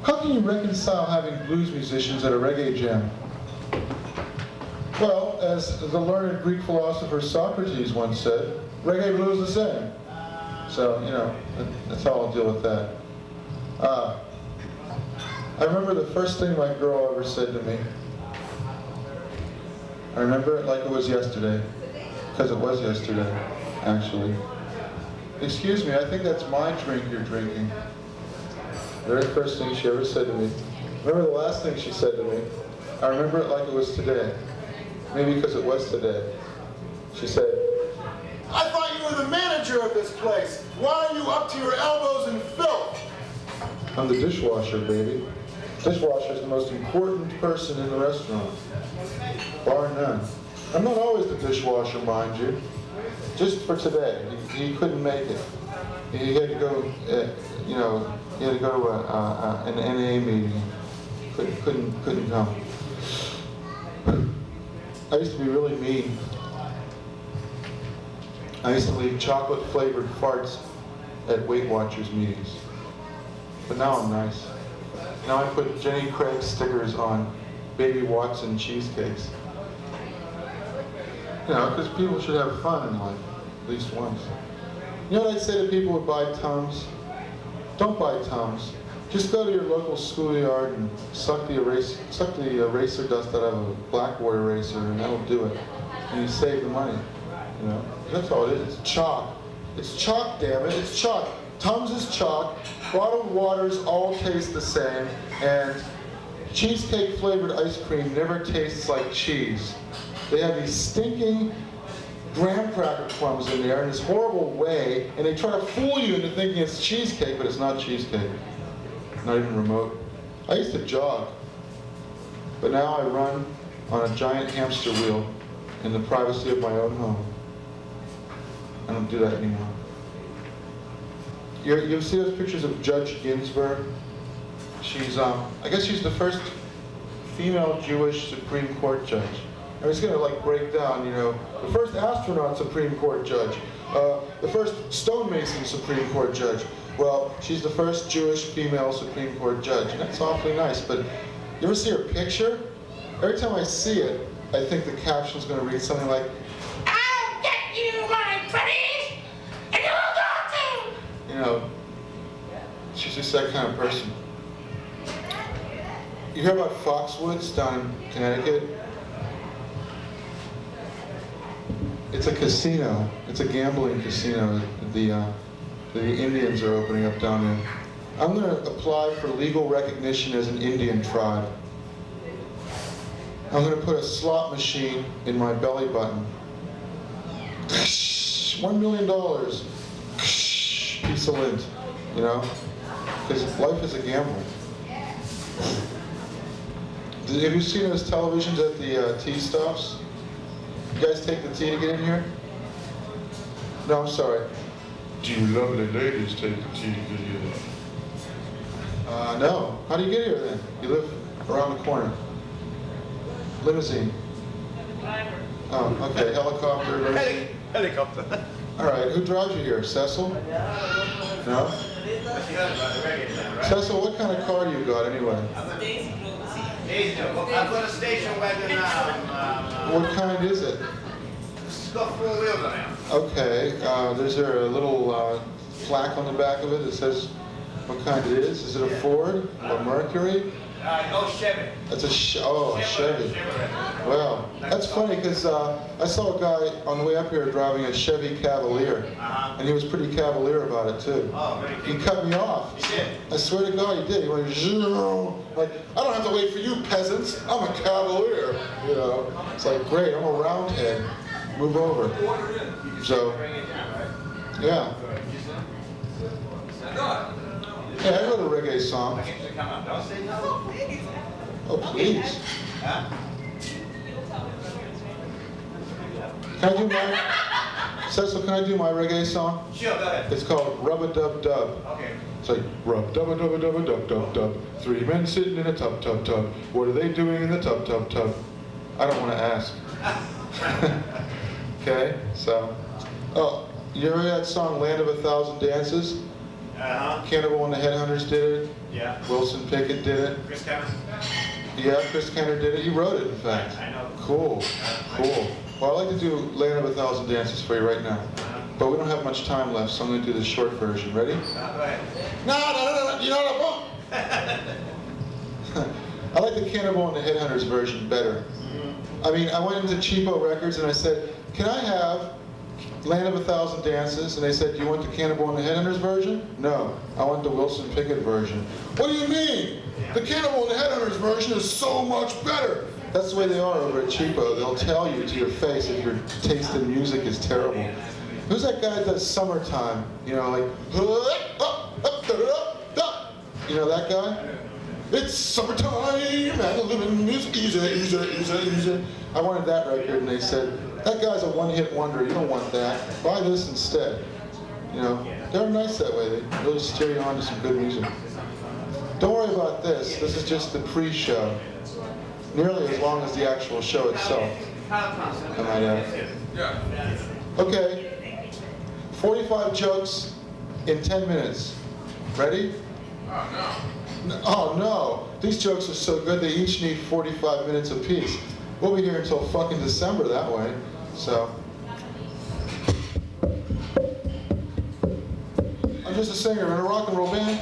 how can you reconcile having blues musicians at a reggae jam? Well, as the learned Greek philosopher Socrates once said, reggae blues the same. So, you know, that's how I'll deal with that. I remember the first thing my girl ever said to me. I remember it like it was yesterday, because it was yesterday, actually. Excuse me, I think that's my drink you're drinking. The very first thing she ever said to me. Remember the last thing she said to me? I remember it like it was today. Maybe because it was today. She said, "I thought you were the manager of this place. Why are you up to your elbows in filth?" I'm the dishwasher, baby. Dishwasher is the most important person in the restaurant, bar none. I'm not always the dishwasher, mind you. Just for today, he couldn't make it. He had to go, you know, he had to go to an NA meeting. Couldn't come. I used to be really mean. I used to leave chocolate-flavored farts at Weight Watchers meetings. But now I'm nice. Now I put Jenny Craig stickers on Baby Watson cheesecakes. You know, because people should have fun in life, at least once. You know what I'd say to people who buy Tums? Don't buy Tums. Just go to your local schoolyard and suck the eraser dust out of a blackboard eraser, and that'll do it. And you save the money. You know, that's all it is. It's chalk. It's chalk, damn it. It's chalk. Tums is chalk. Bottled waters all taste the same, and cheesecake flavored ice cream never tastes like cheese. They have these stinking graham cracker crumbs in there in this horrible way, and they try to fool you into thinking it's cheesecake, but it's not cheesecake. Not even remote. I used to jog, but now I run on a giant hamster wheel in the privacy of my own home. I don't do that anymore. You'll see those pictures of Judge Ginsburg. She's, I guess she's the first female Jewish Supreme Court judge. And it's gonna like break down, you know, the first astronaut Supreme Court judge, the first stonemason Supreme Court judge. Well, she's the first Jewish female Supreme Court judge, and that's awfully nice. But you ever see her picture? Every time I see it, I think the caption's gonna read something like, "I'll get you, my pretty, and you'll go to." You know, she's just that kind of person. You hear about Foxwoods down in Connecticut? It's a casino. It's a gambling casino that the Indians are opening up down there. I'm going to apply for legal recognition as an Indian tribe. I'm going to put a slot machine in my belly button. $1 million. Piece of lint, you know? Because life is a gamble. Have you seen those televisions at the tea stops? You guys take the tea to get in here? No, I'm sorry. Do you lovely ladies take the tea to get here? No. How do you get here then? You live around the corner. Limousine. Oh, okay. Helicopter. Limousine. Helicopter. All right. Who drives you here? Cecil? No? Cecil, what kind of car do you got anyway? I've got a station wagon now. What kind is it? It's got 4 wheels on it. Okay. Is there a little plaque on the back of it that says what kind it is? Is it a Ford? A Mercury? No, Chevy. That's a Chevy. Well, that's funny because I saw a guy on the way up here driving a Chevy Cavalier, and he was pretty cavalier about it too. Oh, very He good. cut me off. He did? I swear to God, he did. He went, "Zoom." Like, I don't have to wait for you peasants. I'm a cavalier. You know, it's like, great, I'm a roundhead. Move over. So, yeah. Yeah, I wrote a reggae song. Oh, please. Can I do my, Cecil, can I do my reggae song? Sure, go ahead. It's called Rub-a-dub-dub. Okay. It's like, rub-dub-a-dub-a-dub-a-dub-dub-dub. 3 men sitting in a tub-tub-tub. What are they doing in the tub-tub-tub? I don't want to ask. Okay, so. Oh, you ever heard that song, Land of a Thousand Dances? Cannibal and the Headhunters did it. Yeah. Wilson Pickett did it. Chris Cameron? Yeah, Chris Kenner did it. He wrote it, in fact. I know. Cool, cool. Well, I'd like to do Land of a Thousand Dances for you right now. But we don't have much time left, so I'm going to do the short version. Ready? Go ahead. No, you know what I want? I like the Cannibal and the Headhunters version better. I mean, I went into Cheapo Records and I said, can I have Land of a Thousand Dances? And they said, do you want the Cannibal and the Headhunters version? No, I want the Wilson Pickett version. What do you mean? The Cannibal and the Headhunters version is so much better. That's the way they are over at Cheapo. They'll tell you to your face if your taste in music is terrible. Who's that guy that does Summertime? You know, like, you know that guy? It's summertime and living is easy, easy, easy, easy. I wanted that record and they said, that guy's a one-hit wonder, you don't want that. Buy this instead. You know, they're nice that way. They really steer you on to some good music. Don't worry about this. This is just the pre-show. Nearly as long as the actual show itself. I might add. Yeah. Okay. 45 jokes in 10 minutes. Ready? Oh, Oh no, these jokes are so good they each need 45 minutes apiece. We'll be here until fucking December that way, so. I'm just a singer in a rock and roll band.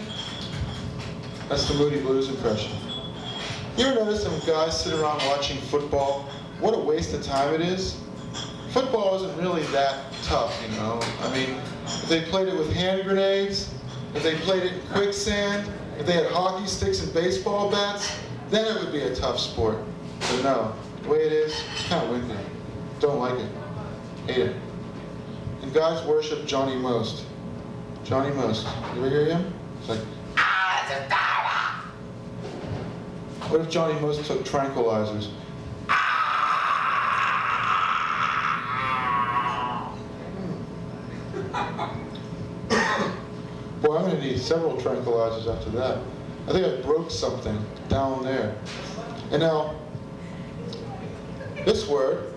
That's the Moody Blues impression. You ever notice some guys sit around watching football? What a waste of time it is. Football isn't really that tough, you know. I mean, if they played it with hand grenades, if they played it in quicksand, if they had hockey sticks and baseball bats, then it would be a tough sport. But no, the way it is, it's kind of wimpy. Don't like it. Hate it. And guys worship Johnny Most. Johnny Most. You ever hear him? It's like, what if Johnny Most took tranquilizers? Boy, need several tranquilizers after that. I think I broke something down there. And now, this word,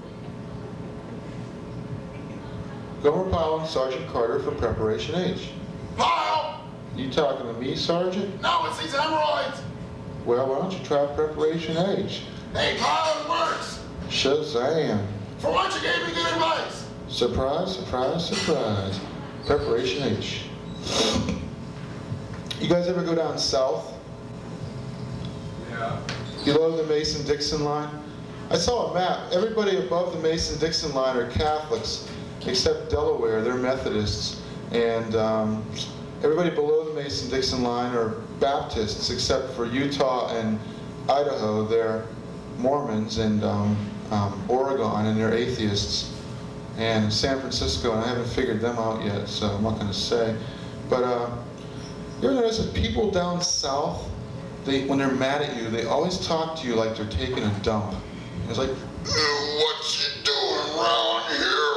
Gomer Pyle and Sergeant Carter for Preparation H. Pyle! You talking to me, Sergeant? No, it's these hemorrhoids! Well, why don't you try Preparation H? Hey, Pyle, it works! Shazam. For once you gave me good advice! Surprise, surprise, surprise. Preparation H. You guys ever go down south? Yeah. Below the Mason-Dixon line? I saw a map. Everybody above the Mason-Dixon line are Catholics, except Delaware, they're Methodists. And everybody below the Mason-Dixon line are Baptists, except for Utah and Idaho, they're Mormons, and Oregon, and they're atheists. And San Francisco, and I haven't figured them out yet, so I'm not going to say. But you ever notice that people down south, when they're mad at you, they always talk to you like they're taking a dump. It's like, What you doing around here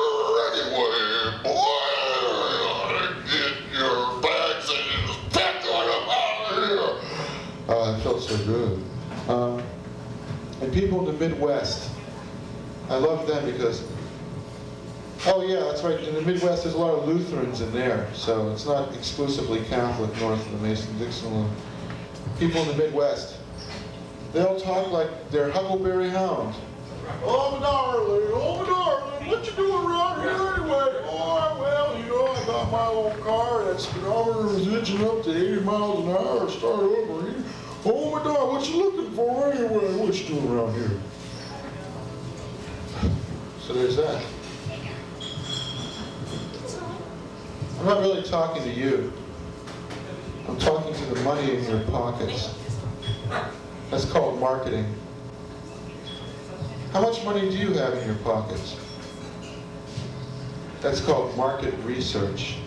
anyway, boy? Get your bags and just pack on up out of here. oh, that felt so good. And people in the Midwest, I love them because, oh yeah, that's right, in the Midwest there's a lot of Lutherans in there, so it's not exclusively Catholic north of the Mason-Dixon line. People in the Midwest, they all talk like they're Huckleberry Hound. Oh, my darling, what you doing around here anyway? Oh, well, you know, I got my own car, that speedometer was itching up to 80 miles an hour, start over here. Oh, my darling, what you looking for anyway? What you doing around here? So there's that. I'm not really talking to you. I'm talking to the money in your pockets. That's called marketing. How much money do you have in your pockets? That's called market research.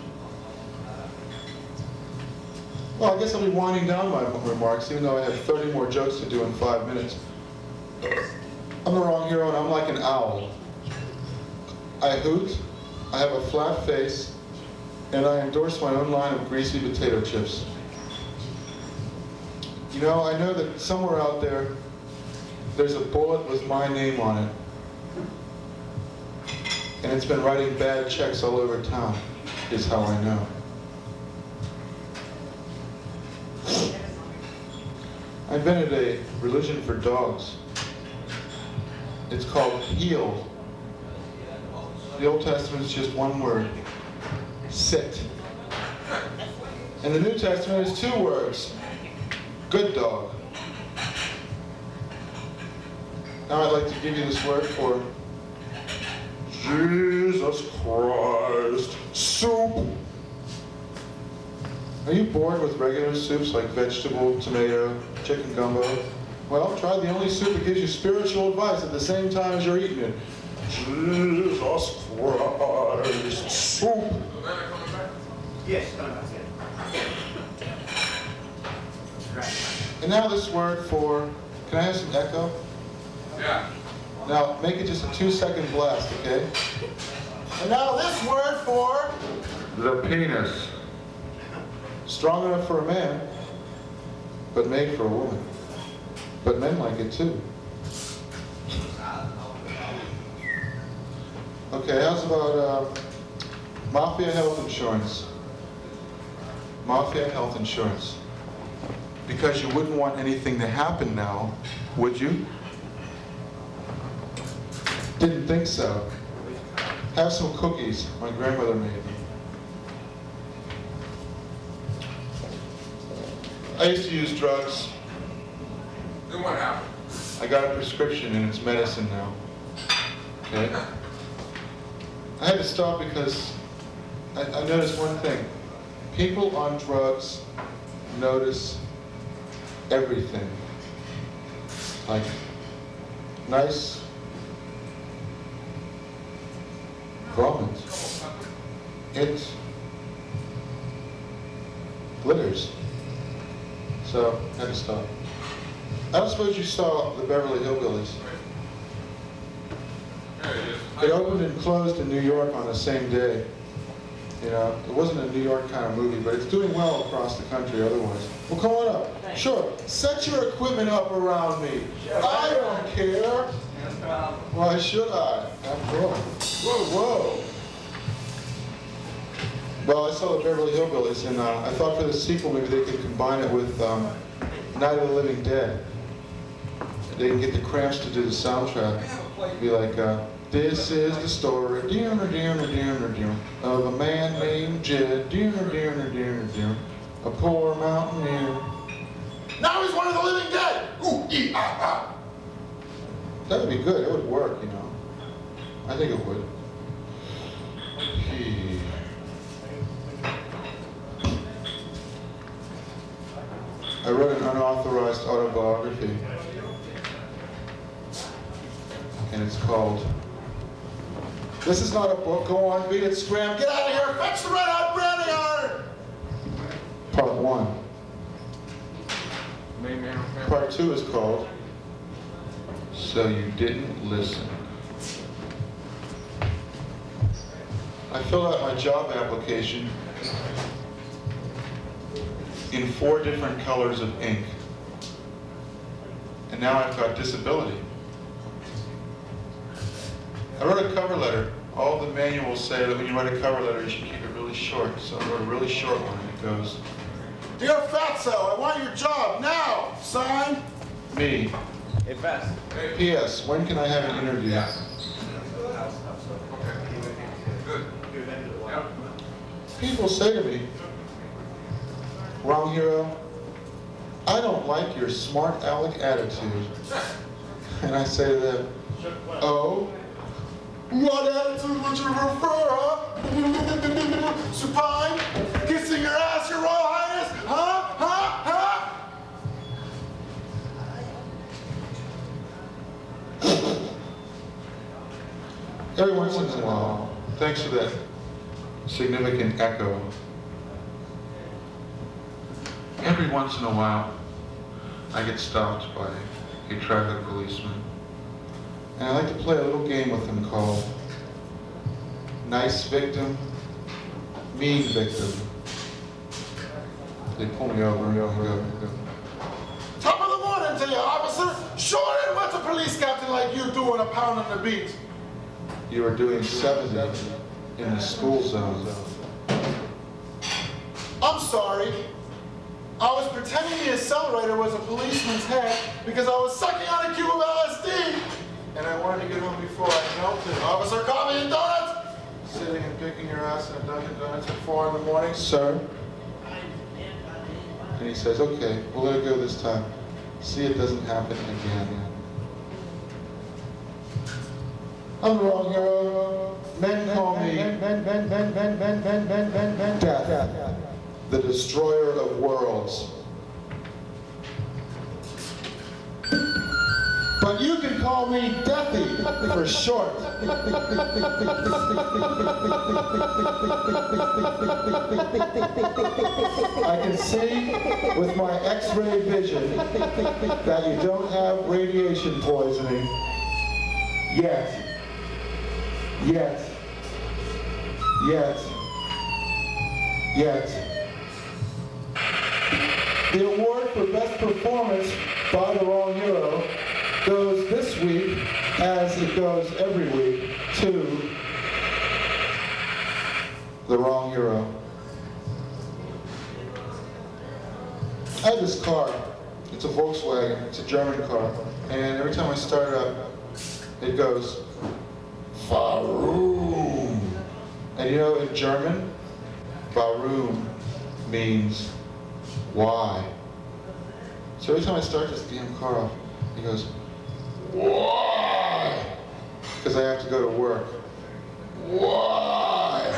Well, I guess I'll be winding down my remarks, even though I have 30 more jokes to do in 5 minutes. I'm the wrong hero, and I'm like an owl. I hoot, I have a flat face, and I endorse my own line of greasy potato chips. You know, I know that somewhere out there, there's a bullet with my name on it. And it's been writing bad checks all over town, is how I know. I invented a religion for dogs. It's called healed. The Old Testament is just one word, sit. And the New Testament is 2 words, good dog. Now I'd like to give you this word for Jesus Christ soup. Are you bored with regular soups like vegetable, tomato, chicken gumbo? Well, try the only soup that gives you spiritual advice at the same time as you're eating it. Jesus Christ soup. Yes, coming back. And now this word for, can I have some echo? Yeah. Now make it just a 2-second blast, okay? And now this word for the penis. Strong enough for a man, but made for a woman. But men like it too. Okay, how's about Mafia health insurance? Mafia health insurance. Because you wouldn't want anything to happen now, would you? Didn't think so. Have some cookies. My grandmother made them. I used to use drugs. Then what happened? I got a prescription and it's medicine now. Okay? I had to stop because I noticed one thing. People on drugs notice everything. Like nice vomit. It glitters. So I had to stop. I don't suppose you saw the Beverly Hillbillies. There it is. It opened and closed in New York on the same day. You know, it wasn't a New York kind of movie, but it's doing well across the country otherwise. Well, come on up. Thanks. Sure. Set your equipment up around me. I don't care. Why should I? After all. Whoa, whoa. Well, I saw the Beverly Hillbillies, and I thought for the sequel maybe they could combine it with Night of the Living Dead. They can get the Cramps to do the soundtrack. Be like, this is the story of a man named Jed, a poor mountaineer. Now he's one of the living dead. Ooh, ee, ah, ah. That would be good. It would work, you know. I think it would. I wrote an unauthorized autobiography, and it's called, This Is Not a Book, Go On, Beat It, Scram, Get Out of Here, Fetch the Red Hot Branding Iron! Part 1. Part 2 is called, So You Didn't Listen. I filled out my job application in 4 different colors of ink. And now I've got disability. I wrote a cover letter. All the manuals say that when you write a cover letter, you should keep it really short. So I wrote a really short one, and it goes, Dear Fatso, I want your job now. Signed, me. Hey, fast. P.S. When can I have an interview? Good. Yep. People say to me, Wrong Hero, I don't like your smart aleck attitude. And I say to them, oh? What attitude would you prefer, huh? Supine? Kissing your ass, your Royal Highness? Huh? Every once in a while, thanks for that significant echo. Every once in a while, I get stopped by a traffic policeman. And I like to play a little game with them called Nice Victim, Mean Victim. They pull me over and go. Top of the morning to you, officer. Sure ain't what's a police captain like you doing a pound on the beat. You are doing 70 in the school zone. I'm sorry. I was pretending the accelerator was a policeman's head because I was sucking on a cube of LSD. And I wanted to get home before I melted. Officer, coffee and donuts! Sitting and picking your ass in a Dunkin' Donuts at 4 in the morning, sir. And he says, okay, we'll let it go this time. See it doesn't happen again. I'm the wrong hero. Men call me Death, the destroyer of worlds. But you can call me Deathy for short. I can see with my X-ray vision that you don't have radiation poisoning yet. The award for Best Performance by the Wrong Hero goes this week, as it goes every week, to the Wrong Hero. I have this car. It's a Volkswagen. It's a German car. And every time I start it up, it goes, Warum? And you know, in German, Warum means why. So every time I start this damn car off, it goes, why? Because I have to go to work. Why?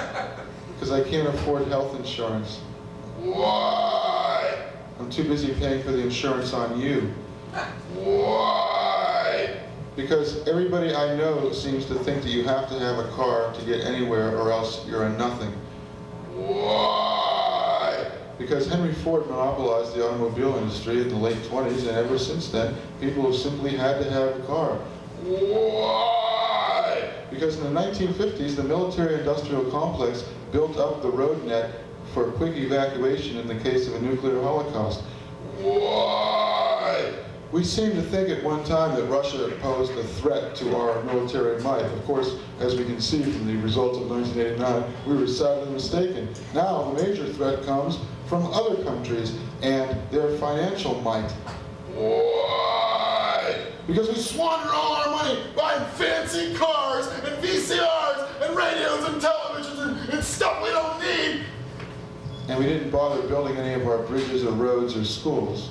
Because I can't afford health insurance. Why? I'm too busy paying for the insurance on you. Why? Because everybody I know seems to think that you have to have a car to get anywhere or else you're a nothing. Why? Because Henry Ford monopolized the automobile industry in the late 20s, and ever since then, people have simply had to have a car. Why? Because because in the 1950s, the military-industrial complex built up the road net for quick evacuation in the case of a nuclear holocaust. Why? We seem to think at one time that Russia posed a threat to our military might. Of course, as we can see from the results of 1989, we were sadly mistaken. Now, the major threat comes from other countries and their financial might. Why? Because we Squander all our money buying fancy cars and VCRs and radios and televisions and stuff we don't need. and we didn't bother building any of our bridges or roads or schools.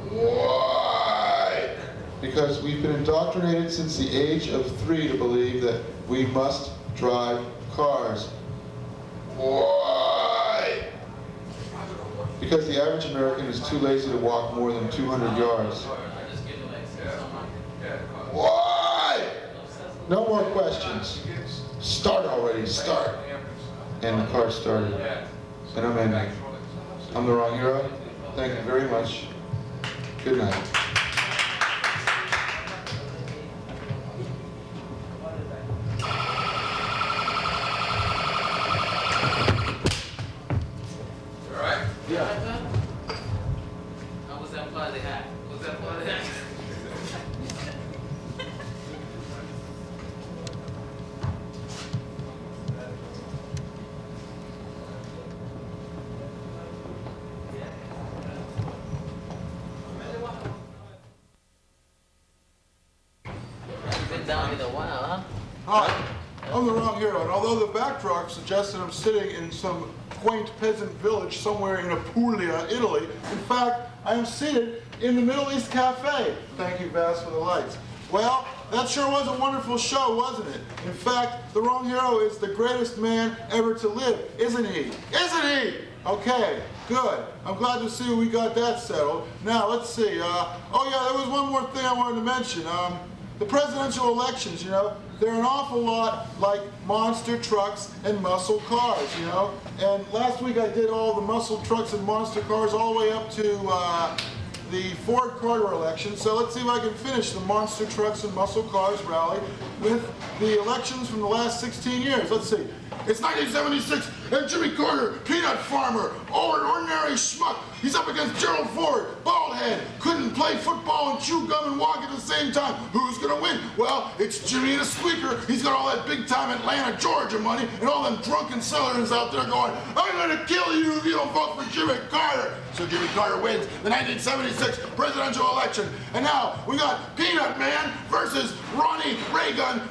Why? Because we've been indoctrinated since the age of 3 to believe that we must drive cars. Why? Because the average American is too lazy to walk more than 200 yards. Why? No more questions. Start already, start. And the car started. And I'm ending. I'm the wrong hero. Thank you very much. Good night. Hi, I'm the wrong hero, and although the backdrop suggests that I'm sitting in some quaint peasant village somewhere in Apulia, Italy, in fact, I am seated in the Middle East Cafe. Thank you, Vass, for the lights. Well, that sure was a wonderful show, wasn't it? In fact, the wrong hero is the greatest man ever to live, isn't he? Isn't he? Okay, good. I'm glad to see we got that settled. Now, let's see. Oh yeah, there was one more thing I wanted to mention. The presidential elections, you know, they're an awful lot like monster trucks and muscle cars, you know. And last week I did all the muscle trucks and monster cars all the way up to the Ford Carter election. So let's see if I can finish the monster trucks and muscle cars rally with the elections from the last 16 years. Let's see. It's 1976, and Jimmy Carter, peanut farmer, ordinary schmuck. He's up against Gerald Ford, bald head, couldn't play football and chew gum and walk at the same time. Who's gonna win? Well, it's Jimmy and a squeaker. He's got all that big time Atlanta, Georgia money, and all them drunken Southerners out there going, I'm gonna kill you if you don't vote for Jimmy Carter. So Jimmy Carter wins the 1976 presidential election. And now we got Peanut Man versus Ronnie Reagan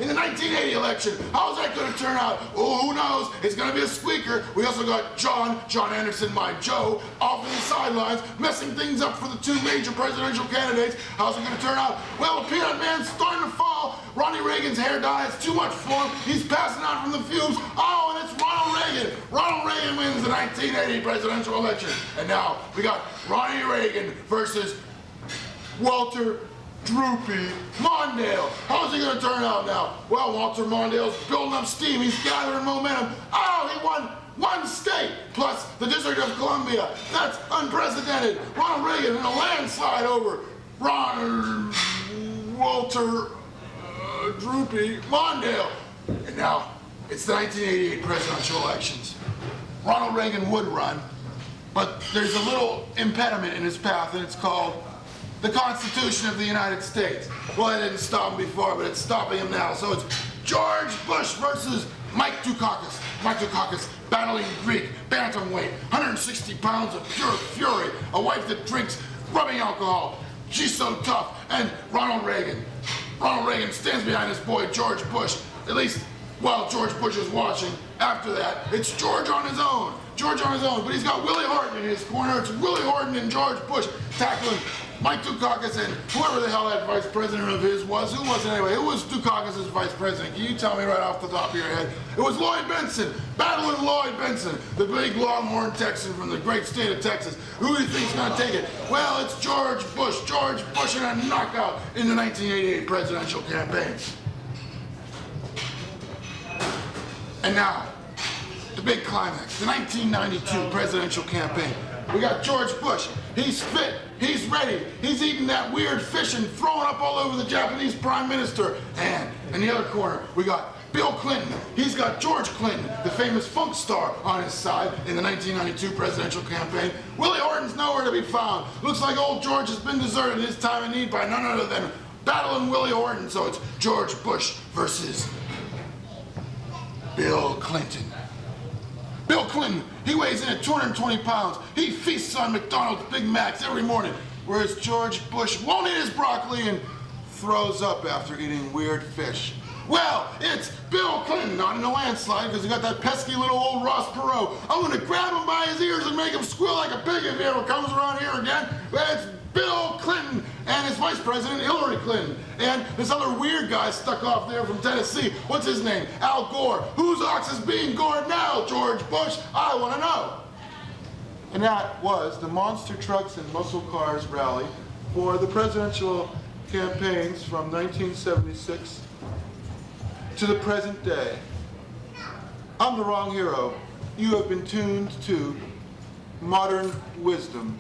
in the 1980 election. How's that gonna turn out? Oh, who knows? It's gonna be a squeaker. We also got John Anderson, my Joe, off in the sidelines, messing things up for the two major presidential candidates. How's it gonna turn out? Well, the Peanut Man's starting to fall. Ronnie Reagan's hair dye is too much for him. He's passing out from the fumes. Oh, and it's Ronald Reagan. Ronald Reagan wins the 1980 presidential election. And now we got Ronnie Reagan versus Walter Droopy Mondale. How's he gonna turn out now? Well, Walter Mondale's building up steam. He's gathering momentum. Oh, he won one state, plus the District of Columbia. That's unprecedented. Ronald Reagan in a landslide over Walter Droopy Mondale. And now, it's the 1988 presidential elections. Ronald Reagan would run, but there's a little impediment in his path, and it's called the Constitution of the United States. Well, it didn't stop him before, but it's stopping him now. So it's George Bush versus Mike Dukakis. Mike Dukakis, battling Greek, bantamweight, 160 pounds of pure fury, a wife that drinks rubbing alcohol. She's so tough. And Ronald Reagan. Ronald Reagan stands behind his boy George Bush, at least while George Bush is watching. After that, it's George on his own. George on his own, but he's got Willie Horton in his corner. It's Willie Horton and George Bush tackling Mike Dukakis and whoever the hell that vice president of his was. Who was it anyway? Who was Dukakis' vice president? Can you tell me right off the top of your head? It was Lloyd Benson. Battling Lloyd Benson, the big Longhorn Texan from the great state of Texas. Who do you think's gonna take it? Well, it's George Bush. George Bush in a knockout in the 1988 presidential campaign. And now, the big climax, the 1992 presidential campaign. We got George Bush. He's fit. He's ready. He's eating that weird fish and throwing up all over the Japanese Prime Minister. And in the other corner, we got Bill Clinton. He's got George Clinton, the famous funk star, on his side in the 1992 presidential campaign. Willie Horton's nowhere to be found. Looks like old George has been deserted in his time of need by none other than battling Willie Horton. So it's George Bush versus Bill Clinton. Bill Clinton, he weighs in at 220 pounds. He feasts on McDonald's Big Macs every morning, whereas George Bush won't eat his broccoli and throws up after eating weird fish. Well, it's Bill Clinton, not in a landslide, because he got that pesky little old Ross Perot. I'm going to grab him by his ears and make him squeal like a pig if he ever comes around here again. But it's Bill Clinton and his vice president, Hillary Clinton. And this other weird guy stuck off there from Tennessee. What's his name? Al Gore. Whose ox is being gored now, George Bush? I want to know. And that was the Monster Trucks and Muscle Cars rally for the presidential campaigns from 1976 to the present day. I'm the wrong hero. You have been tuned to Modern Wisdom.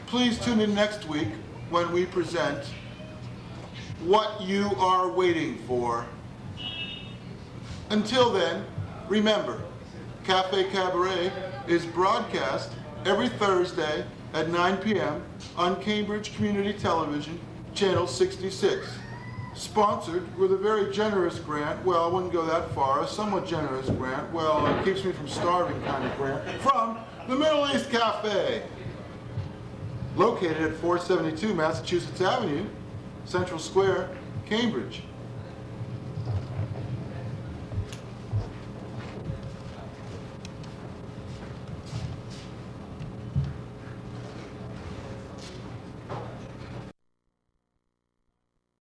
Please tune in next week when we present What You Are Waiting For. Until then, remember, Cafe Cabaret is broadcast every Thursday at 9 p.m. on Cambridge Community Television, Channel 66. Sponsored with a very generous grant, well, I wouldn't go that far, a somewhat generous grant, well, it keeps me from starving kind of grant, from the Middle East Cafe, located at 472 Massachusetts Avenue, Central Square, Cambridge.